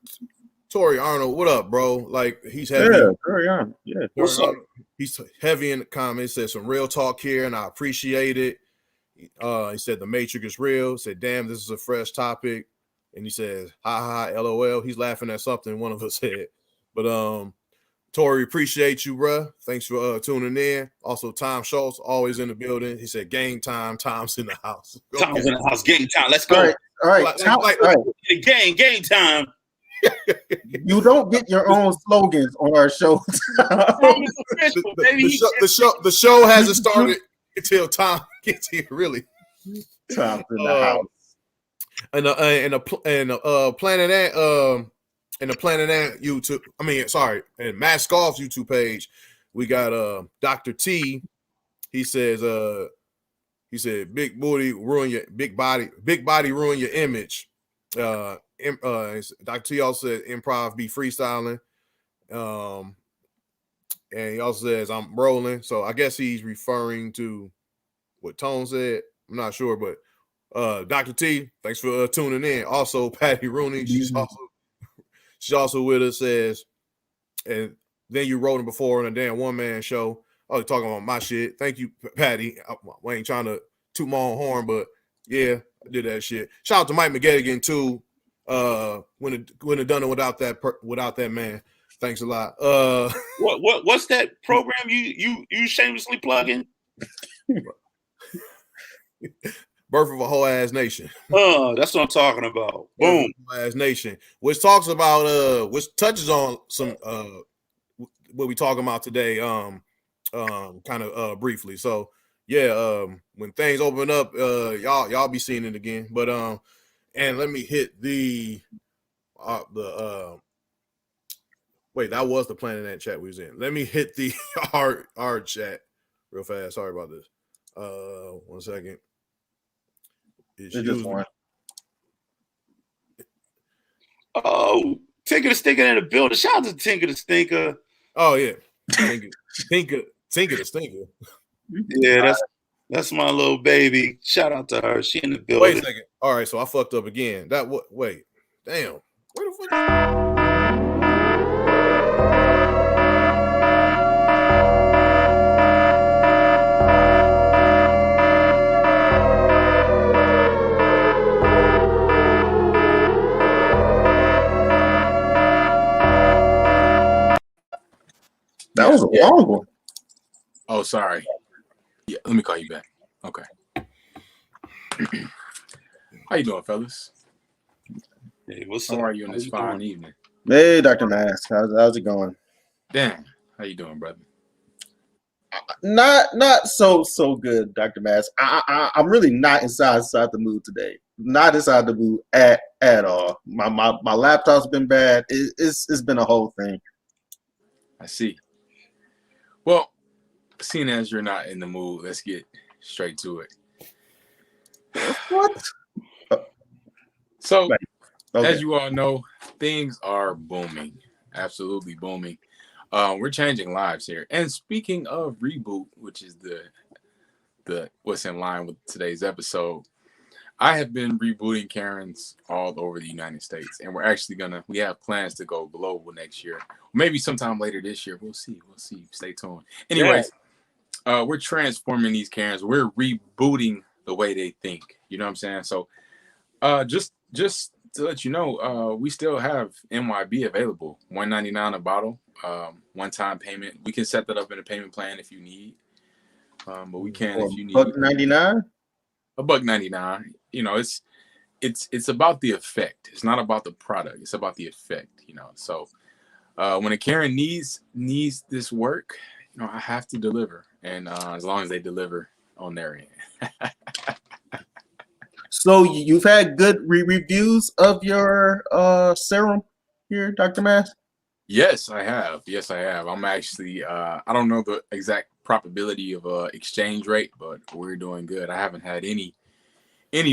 Tori Arnold. What up, bro? Like, he's heavy. Yeah, Tori Arnold. Yeah. What's up? He's heavy in the comments. Said some real talk here, and I appreciate it. He said the Matrix is real. He said, damn, this is a fresh topic. And he says, ha ha, LOL. He's laughing at something one of us said. But Tori, appreciate you, bruh. Thanks for tuning in. Also, Tom Schultz, always in the building. He said, game time. Tom's in the house. Tom's in the house. Game time. Let's go. All right. All right. Game time. You don't get your own slogans on our show. The show hasn't started until Tom gets here, really. Tom's in the house. And the Planet Ant YouTube. I mean, sorry, and Matt Golf's YouTube page. We got Dr. T. He says big body ruin your image. Dr. T also said improv be freestyling. And he also says I'm rolling. So I guess he's referring to what Tone said. I'm not sure, but Dr. T, thanks for tuning in. Also, Patty Rooney, she's also with us, says, and then you wrote him before on a damn one-man show. Oh, talking about my shit. Thank you, Patty. I ain't trying to toot my own horn, but yeah, I did that shit. Shout out to Mike McGettigan too. Wouldn't have done it without that man. Thanks a lot. What's that program you shamelessly plugging? Birth of a Whole Ass Nation. Oh, that's what I'm talking about. Boom. Whole Ass Nation, which talks about which touches on some what we talking about today, kind of briefly. So yeah, when things open up, y'all be seeing it again. But and let me hit the wait, that was the Planet Ant chat we was in. Let me hit the our chat real fast. Sorry about this. 1 second. It's just one. Oh, Tinker the Stinker in the building. Shout out to Tinker the Stinker. Oh yeah, Tinker the Stinker. Yeah, that's my little baby. Shout out to her. She in the building. Wait a second. All right, so I fucked up again. Wait, damn. Where the fuck? That was a long one. Oh, sorry. Yeah, let me call you back. Okay. How you doing, fellas? Hey, what's How up? are you on this fine evening? Hey, Dr. Mask. How's it going? Dan, how you doing, brother? Not so good, Dr. Mass. I'm really not inside the mood today. Not inside the mood at all. My laptop's been bad. It's been a whole thing. I see. Well, seeing as you're not in the mood, let's get straight to it. What? So, Okay. as you all know, things are booming, absolutely booming. We're changing lives here. And speaking of Reboot, which is the what's in line with today's episode, I have been rebooting Karens all over the United States, and we have plans to go global next year, maybe sometime later this year. We'll see. Stay tuned. Anyways, we're transforming these Karens. We're rebooting the way they think. You know what I'm saying? So, just to let you know, we still have NYB available, $1.99 a bottle, one-time payment. We can set that up in a payment plan if you need. But we can if you need. $1.99. $1.99. You know, it's about the effect. It's not about the product. It's about the effect. You know, so when a Karen needs this work, you know, I have to deliver, and as long as they deliver on their end. So you've had good reviews of your serum here, Dr. Mass? Yes, I have. I'm actually I don't know the exact probability of exchange rate, but we're doing good. I haven't had any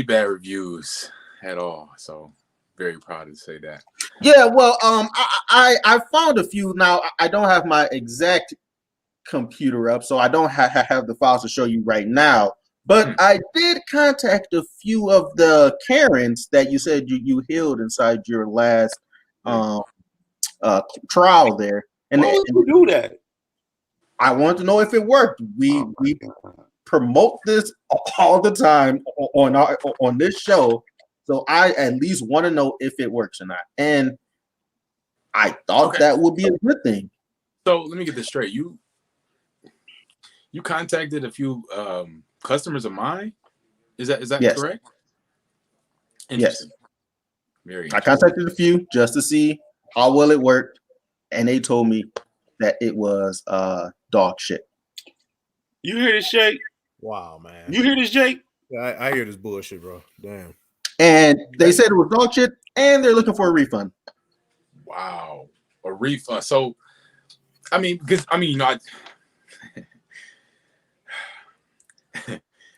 bad reviews at all, so very proud to say that. Yeah, well, I found a few. Now I don't have my exact computer up, so I don't have the files to show you right now. But I did contact a few of the Karens that you said you healed inside your last trial there. And why would you do that? I wanted to know if it worked. We promote this all the time on this show, so I at least want to know if it works or not. And I thought that would be a good thing. So let me get this straight. You contacted a few customers of mine. Is that Yes. correct? Yes. Very. I contacted a few just to see how well it worked, and they told me that it was dog shit. You hear this, Jake? Wow, man. You hear this, Jake? Yeah, I hear this bullshit, bro. Damn. And they said it was dog shit, and they're looking for a refund. Wow, a refund. So, because you know,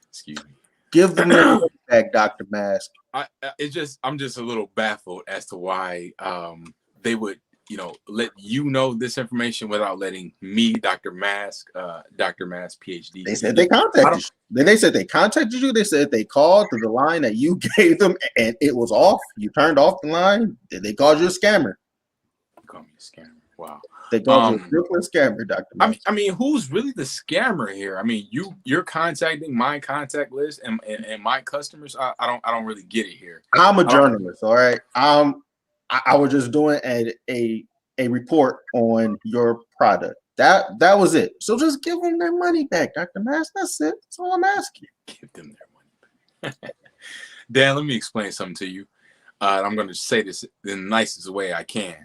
excuse me. Give them their money back, Dr. Mask. I'm just a little baffled as to why they would, you know, let you know this information without letting me, Dr. Mask, PhD. They said they contacted you. They said they contacted you. They said they called to the line that you gave them, and it was off. You turned off the line. They called you a scammer. You called me a scammer. Wow. They called you a Brooklyn scammer, Dr. Mask. I mean, who's really the scammer here? I mean, you're contacting my contact list and my customers. I don't really get it here. I'm a journalist, all right. I was just doing a report on your product. That was it. So just give them their money back, Dr. Mask. That's it. That's all I'm asking. Give them their money back. Dan, let me explain something to you. I'm going to say this in the nicest way I can.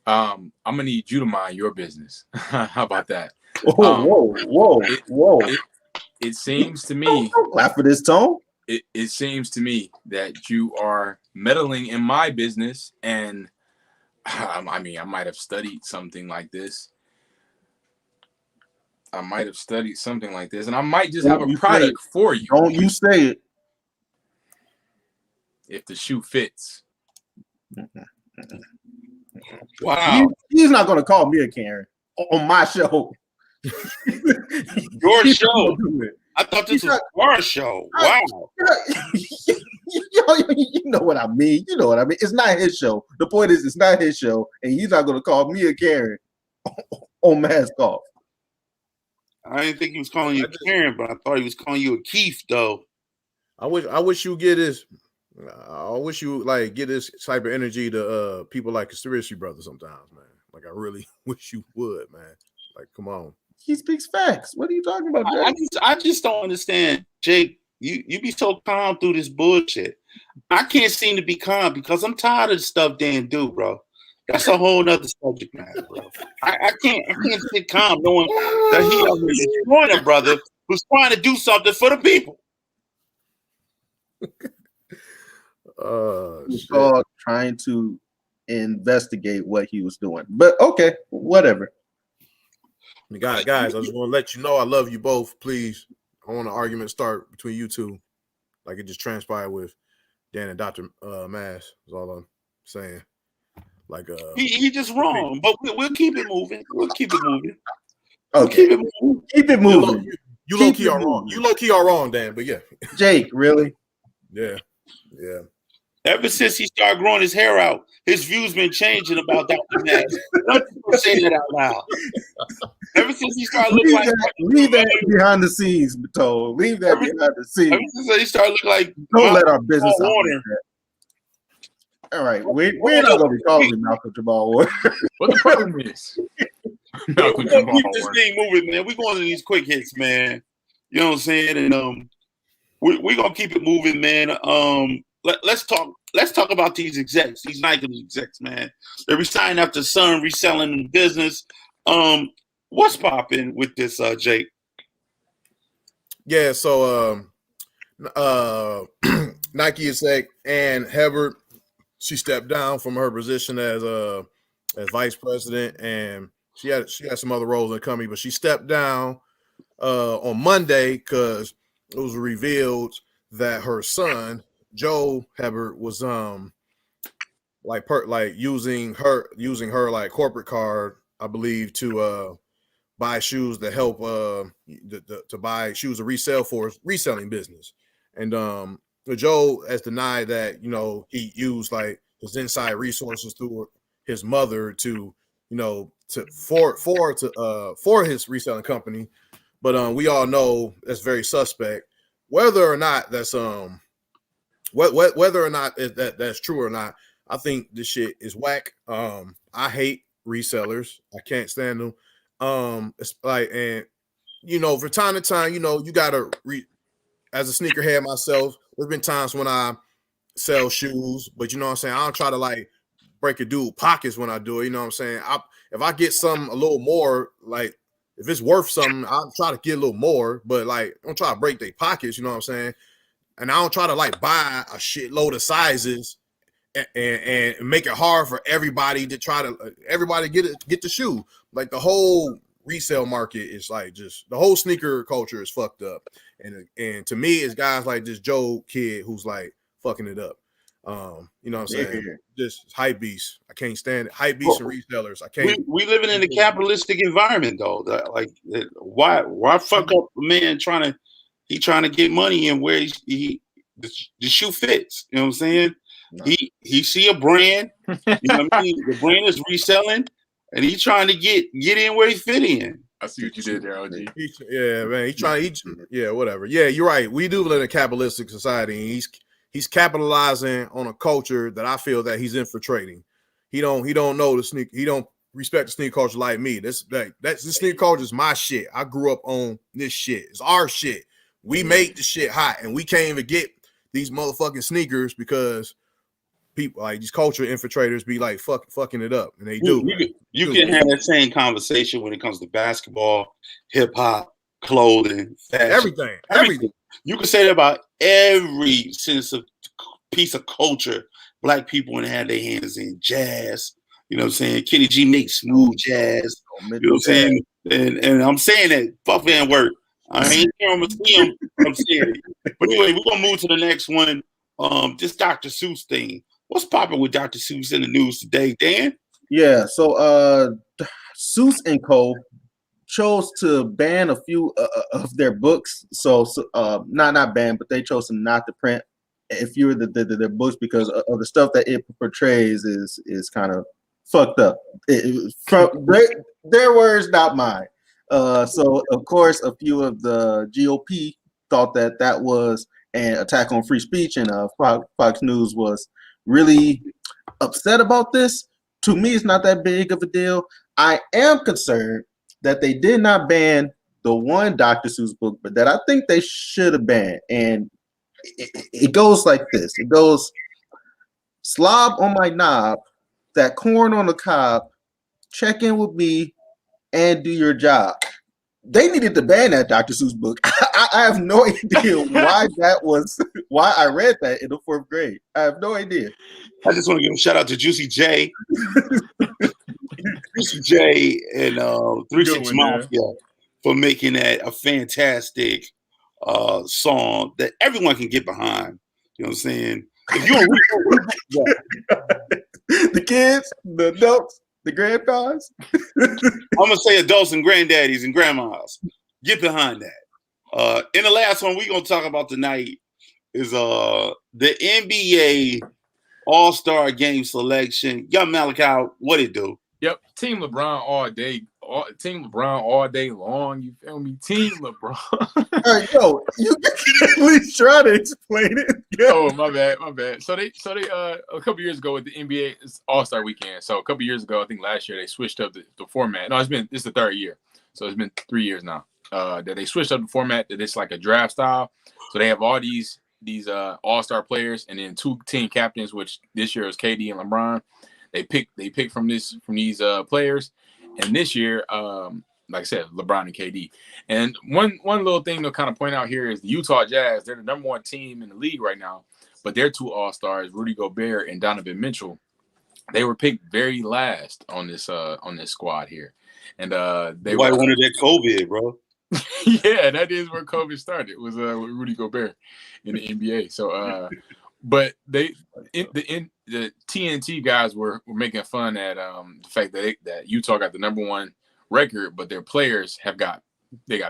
I'm gonna need you to mind your business. How about that? Whoa! It seems to me. Laugh for this tone. It seems to me that you are meddling in my business, and I might have studied something like this. And I might just have a product for you. Don't you say it. If the shoe fits. Wow. He's not going to call me a Karen on my show. Your show. I thought this was our show. Wow. You know what I mean. It's not his show. The point is, it's not his show, and he's not going to call me a Karen on Mask Off. I didn't think he was calling you a Karen, but I thought he was calling you a Keith, though. I wish you get this. I wish you get this type of energy to people like Conspiracy Brothers sometimes, man. Like I really wish you would, man. Like, come on. He speaks facts. What are you talking about, Jake? I just don't understand, Jake. You be so calm through this bullshit. I can't seem to be calm because I'm tired of the stuff Dan do, bro. That's a whole nother subject matter, bro. I can't sit calm knowing that he already destroyed a brother who's trying to do something for the people. He's all trying to investigate what he was doing. But okay, whatever. Guys, I just want to let you know I love you both. Please, I want an argument start between you two, like it just transpired with Dan and Dr. Mass. Is all I'm saying. Like he just wrong, but we'll keep it moving. We'll keep it moving. Okay, We'll keep it moving. keep it moving. You low key are wrong. You low key are wrong, Dan. But yeah, Jake, really? Yeah. Ever since he started growing his hair out, his views been changing about Dr. Mass. Don't you say that out loud. Ever since he started looking leave that behind the scenes, Bato. Leave that behind the scenes. Ever since he started looking like don't let our business out Warner. like that. All right, we're not going to be calling him Malcolm Jamal Warner. What the problem is? We're going to keep this thing moving, man. We're going to these quick hits, man. You know what I'm saying? And we're going to keep it moving, man. Let's talk about these execs, these Nike execs, man. They're resigning after Sun reselling the business. What's popping with this, Jake? Yeah, so Nike exec Ann Hebert, she stepped down from her position as vice president, and she had some other roles in the company, but she stepped down on Monday because it was revealed that her son Joe Hebert was using her like corporate card, I believe, to buy shoes to help to buy shoes to resell for his reselling business. And Joe has denied that, you know, he used like his inside resources through his mother to, you know, for his reselling company. But we all know that's very suspect. Whether or not that's whether or not that's true or not, I think this shit is whack. I hate resellers. I can't stand them. It's like, and you know, from time to time, you know, you gotta as a sneakerhead myself, there's been times when I sell shoes, but you know what I'm saying, I don't try to like break a dude pockets when I do it. You know what I'm saying? If I get something a little more, like if it's worth something, I'll try to get a little more, but like don't try to break their pockets, you know what I'm saying? And I don't try to like buy a shitload of sizes and make it hard for everybody to try to get the shoe. Like the whole resale market is like just the whole sneaker culture is fucked up. And to me, it's guys like this Joe kid who's like fucking it up. You know what I'm saying? Yeah. Just hype beasts. I can't stand it. Hype beasts and resellers. I can't. We living in a capitalistic environment though. Why fuck up a man trying to get money and where the shoe fits? You know what I'm saying? No. He see a brand, you know what I mean? The brand is reselling, and he's trying to get in where he fit in. I see what you did there, OG. Yeah, man. Yeah, whatever. Yeah, you're right. We do live in a capitalistic society, and he's capitalizing on a culture that I feel that he's infiltrating. He don't know the sneaker. He don't respect the sneaker culture like me. This sneaker culture is my shit. I grew up on this shit. It's our shit. We made the shit hot, and we can't even get these motherfucking sneakers because people like these culture infiltrators be like fucking it up, and they do. You can have that same conversation when it comes to basketball, hip hop, clothing, fashion, everything. You can say that about every sense of piece of culture Black people had their hands in. Jazz, you know what I'm saying? Kenny G makes smooth jazz. You know what I'm saying? And I'm saying that fuck Van Wert. I ain't hearing him see him. I'm saying it. But anyway, we're gonna move to the next one. This Dr. Seuss thing. What's popping with Dr. Seuss in the news today, Dan? Yeah, so Seuss and Co. chose to ban a few of their books. So not ban, but they chose not to print a few of their books because of the stuff that it portrays is kind of fucked up. From their words, not mine. So of course, a few of the GOP thought that was an attack on free speech, and Fox News was really upset about this. To me, it's not that big of a deal. I am concerned that they did not ban the one Dr. Seuss book, but that I think they should have banned. And it goes like this. It goes, slob on my knob, that corn on the cob, check in with me, and do your job. They needed to ban that Dr. Seuss book. I have no idea why I read that in the 4th grade. I have no idea. I just want to give a shout out to Juicy J. Juicy J and 36 Mafia for making that a fantastic song that everyone can get behind. You know what I'm saying? If you The kids, the adults, the grandpas. I'm gonna say adults and granddaddies and grandmas, get behind that. And the last one we're gonna talk about tonight is the NBA All-Star Game selection. Young Malachi, what it do? Yep, Team LeBron all day. Team LeBron all day long. You feel me? Team LeBron. All right, yo, you can at least try to explain it. Yeah. Oh, my bad. So they a couple years ago with the NBA All-Star Weekend. So a couple years ago, I think last year they switched up the format. No, this is the 3rd year. So it's been 3 years now. That they switched up the format that it's like a draft style. So they have all these All-Star players and then 2 team captains, which this year is KD and LeBron. They pick from these players, and this year, like I said, LeBron and KD. And one little thing to kind of point out here is the Utah Jazz. They're the number 1 team in the league right now, but their 2 All-Stars, Rudy Gobert and Donovan Mitchell, they were picked very last on this squad here, and they Why wanted that COVID, bro? Yeah, that is where COVID started. Was with Rudy Gobert in the NBA. So, but the TNT guys were making fun at the fact that Utah got the number 1 record, but their players got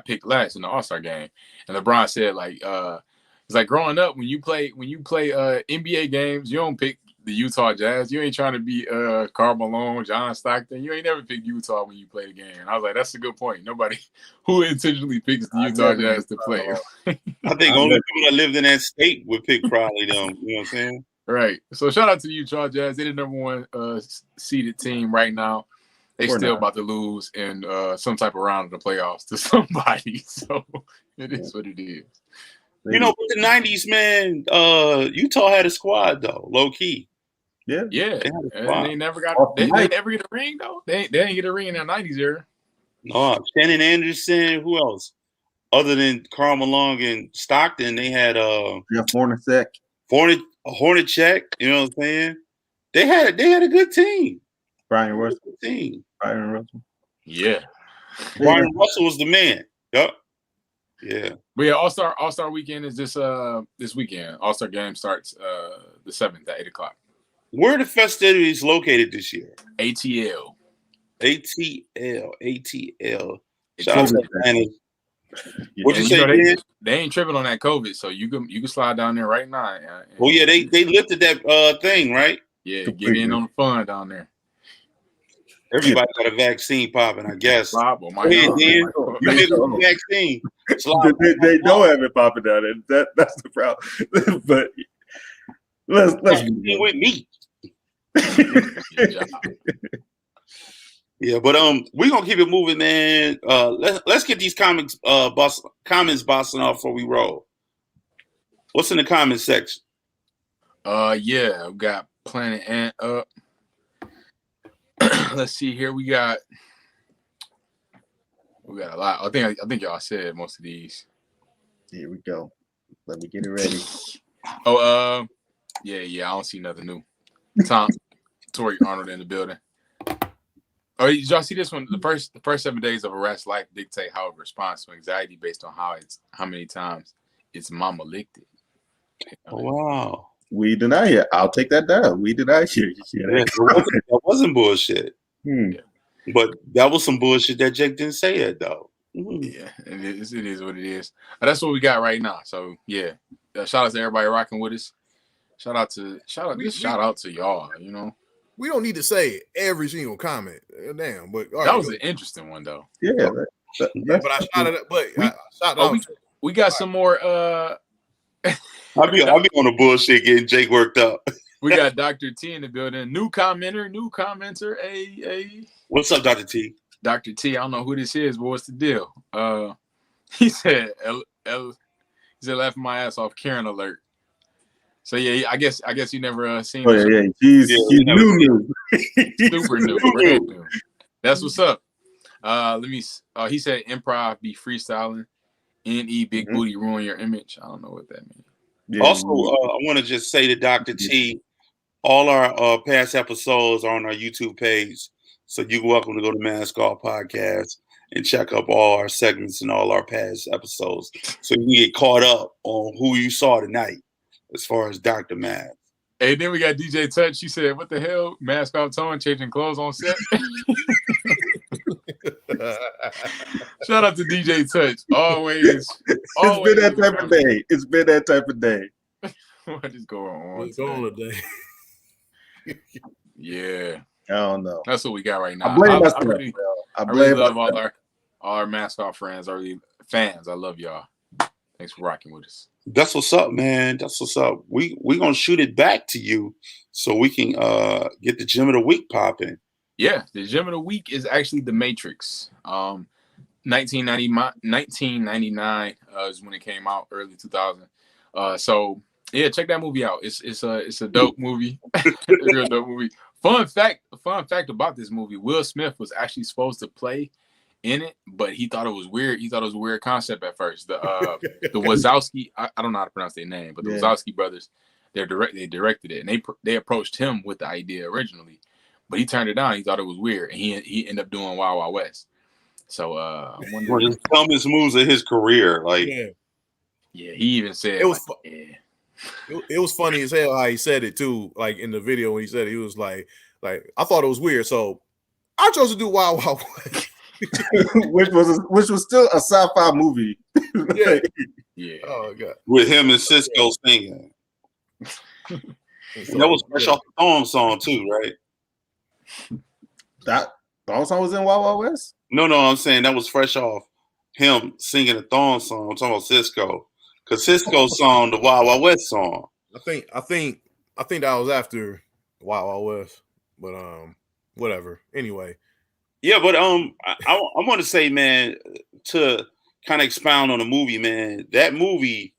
picked last in the All-Star game. And LeBron said it's like growing up when you play NBA games, you don't pick the Utah Jazz. You ain't trying to be Karl Malone, John Stockton. You ain't never pick Utah when you play the game. And I was like, that's a good point. Nobody who intentionally picks the Utah Jazz to play. I think only people that lived in that state would pick probably them. You know what I'm saying? Right. So shout out to the Utah Jazz. They're the number 1 seeded team right now. They still about to lose in some type of round of the playoffs to somebody. So it is what it is. You know, with the 90s, man, Utah had a squad though, low key. Yeah. And they never got. They never get a ring though. They didn't get a ring in the 90s era. No, Shannon Anderson. Who else? Other than Karl Malone and Stockton, they had Hornacek. Hornacek. You know what I'm saying? They had a good team. Brian Russell. Yeah. Brian Russell was the man. Yep. Yeah. But yeah, All-Star weekend is this weekend. All-Star game starts the 7th at 8:00. Where are the festivities located this year? ATL. Shout out to Atlanta. What you say? They ain't tripping on that COVID, so you can slide down there right now. Oh yeah, they lifted that thing, right? Yeah, get in on the fun down there. Everybody got a vaccine popping, I guess. You get a vaccine. They don't have it popping down there. That's the problem. But let's with me. Yeah, but we're gonna keep it moving, man. Let's get these comments bossing off before we roll. What's in the comment section? Yeah, we got Planet Ant up. Let's see here. We got a lot. I think y'all said most of these. Here we go. Let me get it ready. Oh, yeah. I don't see nothing new. Tori Arnold in the building. Oh, did y'all see this one? The first 7 days of a rat's life dictate how it responds to anxiety based on how many times its mama licked it. Oh, wow. We deny it. I'll take that down. We deny it. That wasn't bullshit. Yeah. But that was some bullshit that Jake didn't say it though. Yeah, it is what it is. That's what we got right now. So yeah, shout out to everybody rocking with us. Shout out to y'all. You know, we don't need to say every single comment. Damn, but that was an interesting one though. Yeah, but I shot it. But I shot it out. We got some more. I'll be on the bullshit getting Jake worked up. We got Dr. T in the building. New commenter. Hey. What's up, Dr. T? Dr. T, I don't know who this is, but what's the deal? He said, he said, laughing my ass off, Karen alert. So yeah, I guess you never seen. Oh yeah, he's new. Super new, brand new. That's what's up. Let me. He said improv be freestyling. NE big booty ruin your image. I don't know what that means. Yeah, Also, I want to just say to Dr. T, all our past episodes are on our YouTube page. So you're welcome to go to Mask Off Podcast and check up all our segments and all our past episodes. So you can get caught up on who you saw tonight as far as Dr. Mask. Hey, then we got DJ Touch. She said, what the hell? Mask off tone, changing clothes on set. Shout out to DJ Touch. Always. It's been that type of day. It's been that type of day. What is going on? What's going on today? Yeah. I don't know. That's what we got right now. I blame myself. I really love all our Mask Off friends, our fans. I love y'all. Thanks for rocking with us. That's what's up, man. That's what's up. We gonna shoot it back to you so we can get the gem of the week popping. Yeah, the gem of the week is actually The Matrix. 1999 is when it came out, early 2000. So yeah, check that movie out. It's a dope movie. It's a real dope movie. Fun fact about this movie: Will Smith was actually supposed to play in it, but he thought it was weird. He thought it was a weird concept at first. The Wazowski, I don't know how to pronounce their name, but the Wazowski brothers, they directed it, and they approached him with the idea originally, but he turned it down. He thought it was weird, and he ended up doing Wild Wild West. So one of the dumbest moves of his career. Like, yeah, he even said it was. It was funny as hell how he said it too. Like in the video when he said it, he was like I thought it was weird, so I chose to do Wild Wild West. which was still a sci-fi movie. Yeah. Oh god. With him and Cisco singing. That was fresh off the Thorn song too, right? That Thorn song was in Wild Wild West? No, I'm saying that was fresh off him singing a Thorn song. I'm talking about Cisco. Because Cisco's song, the Wild Wild West song. I think that was after Wild Wild West. But whatever. Anyway. Yeah, but I want to say, man, to kind of expound on the movie, man. That movie.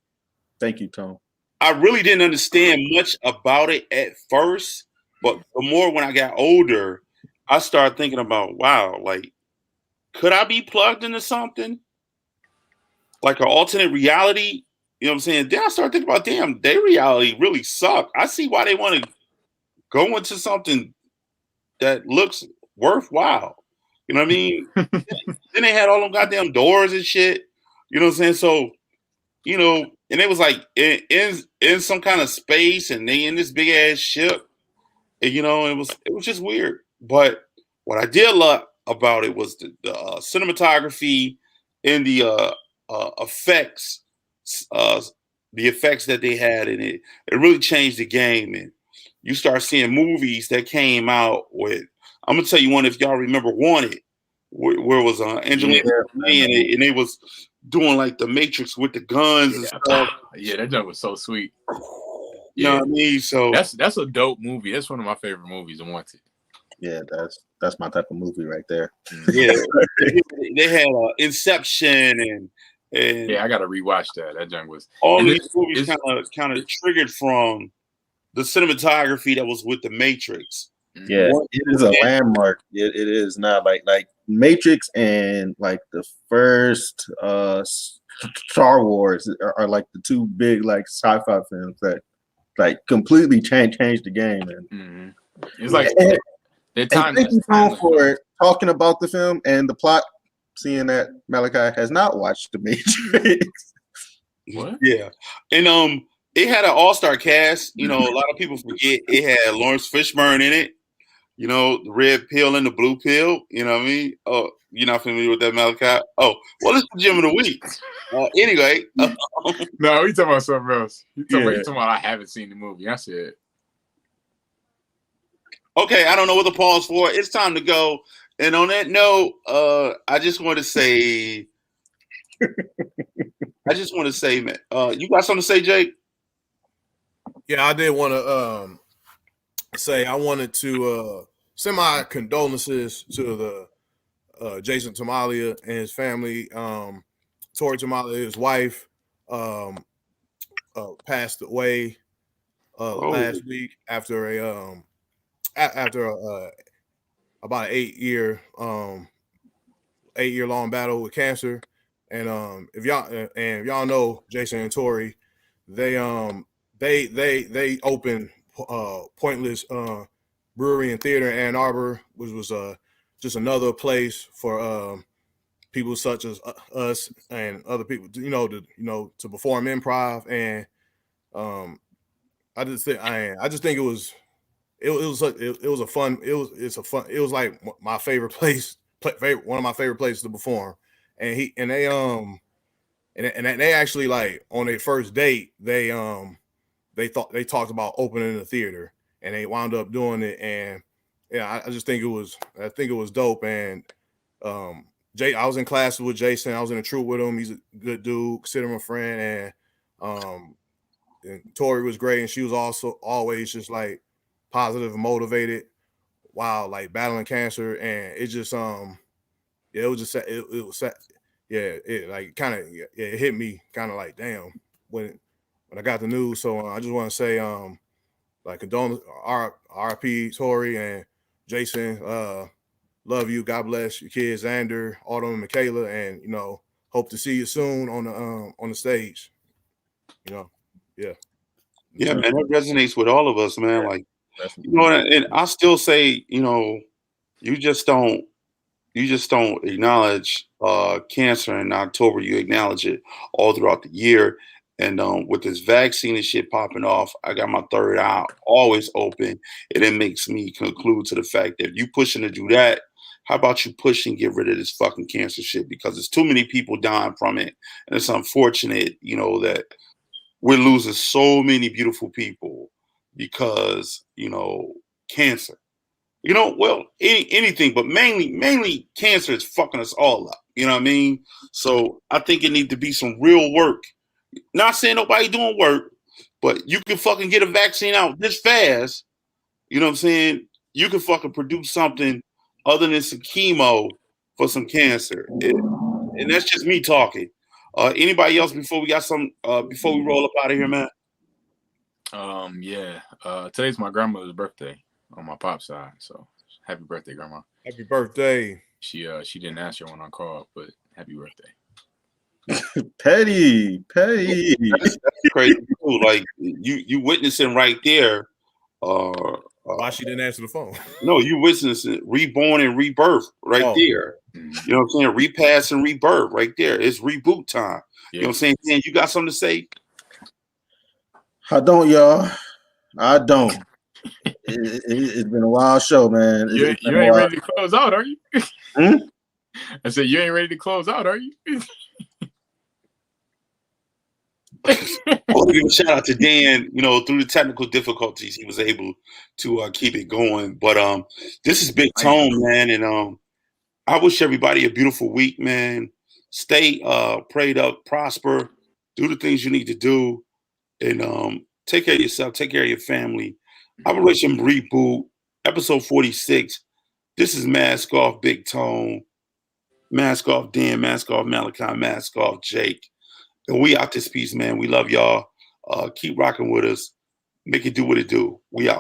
Thank you, Tom. I really didn't understand much about it at first, but the more when I got older, I started thinking about, wow, like, could I be plugged into something like an alternate reality? You know what I'm saying? Then I started thinking about, damn, their reality really suck. I see why they want to go into something that looks worthwhile. You know what I mean? Then they had all them goddamn doors and shit. You know what I'm saying? So, you know, and it was like in some kind of space, and they in this big ass ship. And, you know, it was just weird. But what I did love about it was the cinematography and the effects. The effects that they had in it. It really changed the game, and you start seeing movies that came out with. I'm gonna tell you one, if y'all remember Wanted, where it was Angelina Jolie, and they was doing like the Matrix with the guns and stuff. Yeah, that joke was so sweet. You know what I mean? So that's a dope movie. That's one of my favorite movies, Wanted. Yeah, that's my type of movie right there. Yeah, they had Inception and yeah, I gotta rewatch that. That junk was all these movies kind of triggered from the cinematography that was with the Matrix. Yeah, it is a landmark. It is not like Matrix and like the first Star Wars are like the two big like sci-fi films that like completely changed the game. And it's like thank you, Tom, for talking about the film and the plot. Seeing that Malachi has not watched The Matrix. What? Yeah, and it had an all-star cast. You know, a lot of people forget it had Lawrence Fishburne in it. You know, the red pill and the blue pill. You know what I mean? Oh, you're not familiar with that, Malachi? Oh, well, it's the gem of the week. Anyway. No, we talking about something else. You talking about I haven't seen the movie. I said. Okay, I don't know what the pause for. It's time to go. And on that note, I just want to say, man, you got something to say, Jake? Yeah, I did want to say I wanted to send my condolences to the Jason Tamalia and his family. Tori Tamalia, his wife, passed away last week after about an 8-year long battle with cancer. And if y'all know Jason and Tori, they opened Pointless Brewery and Theater in Ann Arbor, which was just another place for people such as us and other people, to perform improv. And I just think it was like my favorite place, one of my favorite places to perform. And they actually, like, on their first date, they talked about opening a theater, and they wound up doing it. And yeah, I think it was dope. And I was in class with Jason. I was in a troupe with him. He's a good dude, consider him a friend. And Tori was great, and she was also always just like positive and motivated while like battling cancer. And it just it hit me kind of like, damn, when I got the news. So I just want to say like condolence, RIP Tori and Jason. Love you. God bless your kids, Xander, Autumn, and Michaela, and hope to see you soon on the stage. Yeah. Yeah, man, that resonates with all of us, man. Like, and I still say, you just don't acknowledge cancer in October. You acknowledge it all throughout the year. And with this vaccine and shit popping off, I got my third eye always open. And it makes me conclude to the fact that if you pushing to do that, how about you push and get rid of this fucking cancer shit? Because there's too many people dying from it. And it's unfortunate, that we're losing so many beautiful people because, cancer. Well, anything, but mainly cancer is fucking us all up. You know what I mean? So I think it needs to be some real work. Not saying nobody doing work, but you can fucking get a vaccine out this fast. You know what I'm saying? You can fucking produce something other than some chemo for some cancer. And that's just me talking. Anybody else before we roll up out of here, man? Today's my grandmother's birthday on my pop's side, so happy birthday, Grandma. Happy birthday. She didn't answer when I called, but happy birthday. Petty. That's crazy too. Like you witnessing right there. Why she didn't answer the phone? No, you witnessing reborn and rebirth right there. You know what I'm saying? Repass and rebirth right there. It's reboot time. Yeah. You know what I'm saying? Dan, you got something to say? I don't, y'all. I don't. It's been a wild show, man. You ain't ready to close out, are you? I said, you ain't ready to close out, are you? I want to give a shout out to Dan. Through the technical difficulties, he was able to keep it going. But this is Big Tone, man, and I wish everybody a beautiful week, man. Stay prayed up, prosper, do the things you need to do, and take care of yourself, take care of your family. Operation Reboot, episode 46. This is Mask Off Big Tone, Mask Off Dan, Mask Off Malachi, Mask Off Jake. And we out this piece, man. We love y'all. Keep rocking with us. Make it do what it do. We out.